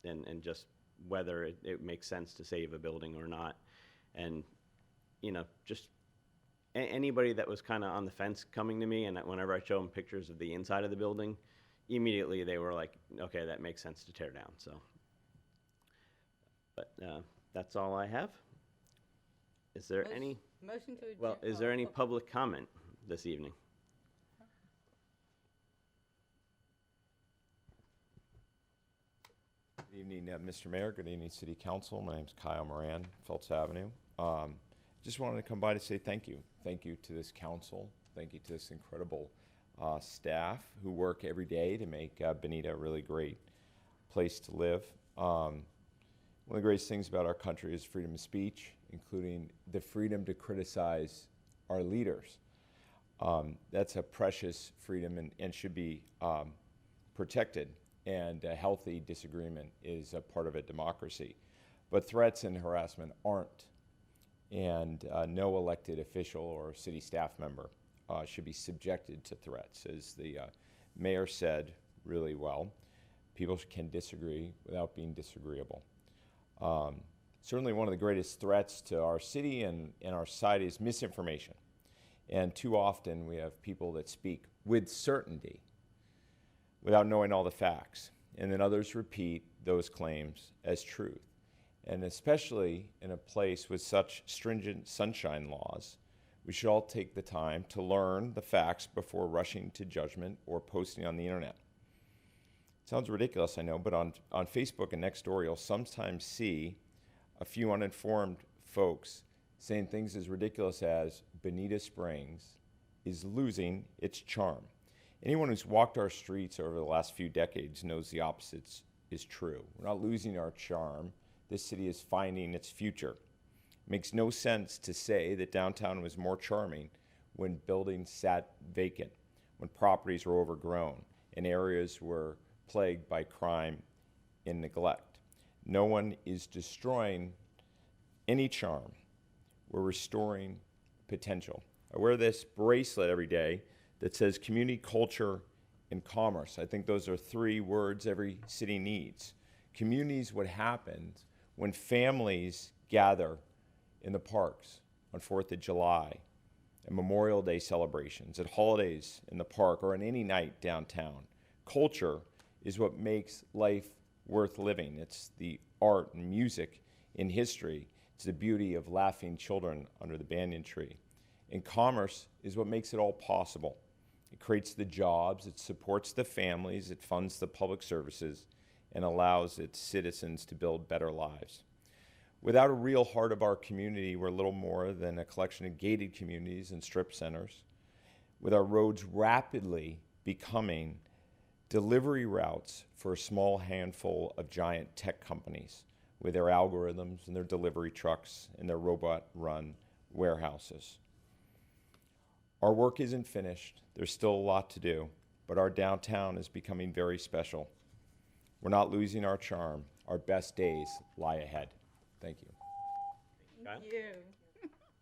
and just whether it makes sense to save a building or not. And just anybody that was kind of on the fence coming to me, and whenever I show them pictures of the inside of the building, immediately they were like, okay, that makes sense to tear down. So, but that's all I have. Is there any? Motion to adjourn. Well, is there any public comment this evening? Good evening, Mr. Mayor. Good evening, City Council. My name is Kyle Moran, Phelps Avenue. Just wanted to come by to say thank you. Thank you to this council. Thank you to this incredible staff who work every day to make Bonita a really great place to live. One of the greatest things about our country is freedom of speech, including the freedom to criticize our leaders. That's a precious freedom and should be protected. And a healthy disagreement is a part of a democracy. But threats and harassment aren't. And no elected official or city staff member should be subjected to threats. As the mayor said really well, people can disagree without being disagreeable. Certainly one of the greatest threats to our city and our society is misinformation. And too often we have people that speak with certainty without knowing all the facts. And then others repeat those claims as truth. And especially in a place with such stringent sunshine laws, we should all take the time to learn the facts before rushing to judgment or posting on the internet. Sounds ridiculous, I know, but on Facebook and Nextdoor, you'll sometimes see a few uninformed folks saying things as ridiculous as Bonita Springs is losing its charm. Anyone who's walked our streets over the last few decades knows the opposite is true. We're not losing our charm. This city is finding its future. It makes no sense to say that downtown was more charming when buildings sat vacant, when properties were overgrown, and areas were plagued by crime and neglect. No one is destroying any charm. We're restoring potential. I wear this bracelet every day that says community, culture, and commerce. I think those are 3 words every city needs. Community is what happens when families gather in the parks on 4th of July, and Memorial Day celebrations, at holidays in the park, or on any night downtown. Culture is what makes life worth living. It's the art and music in history. It's the beauty of laughing children under the banyan tree. And commerce is what makes it all possible. It creates the jobs, it supports the families, it funds the public services, and allows its citizens to build better lives. Without a real heart of our community, we're little more than a collection of gated communities and strip centers, with our roads rapidly becoming delivery routes for a small handful of giant tech companies with their algorithms and their delivery trucks and their robot-run warehouses. Our work isn't finished. There's still a lot to do, but our downtown is becoming very special. We're not losing our charm. Our best days lie ahead. Thank you. Thank you.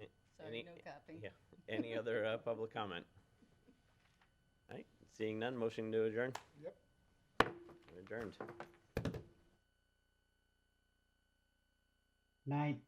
Any, Sorry, no copy. yeah. Any other public comment? All right. Seeing none, motion to adjourn. Yep. We're adjourned. Night.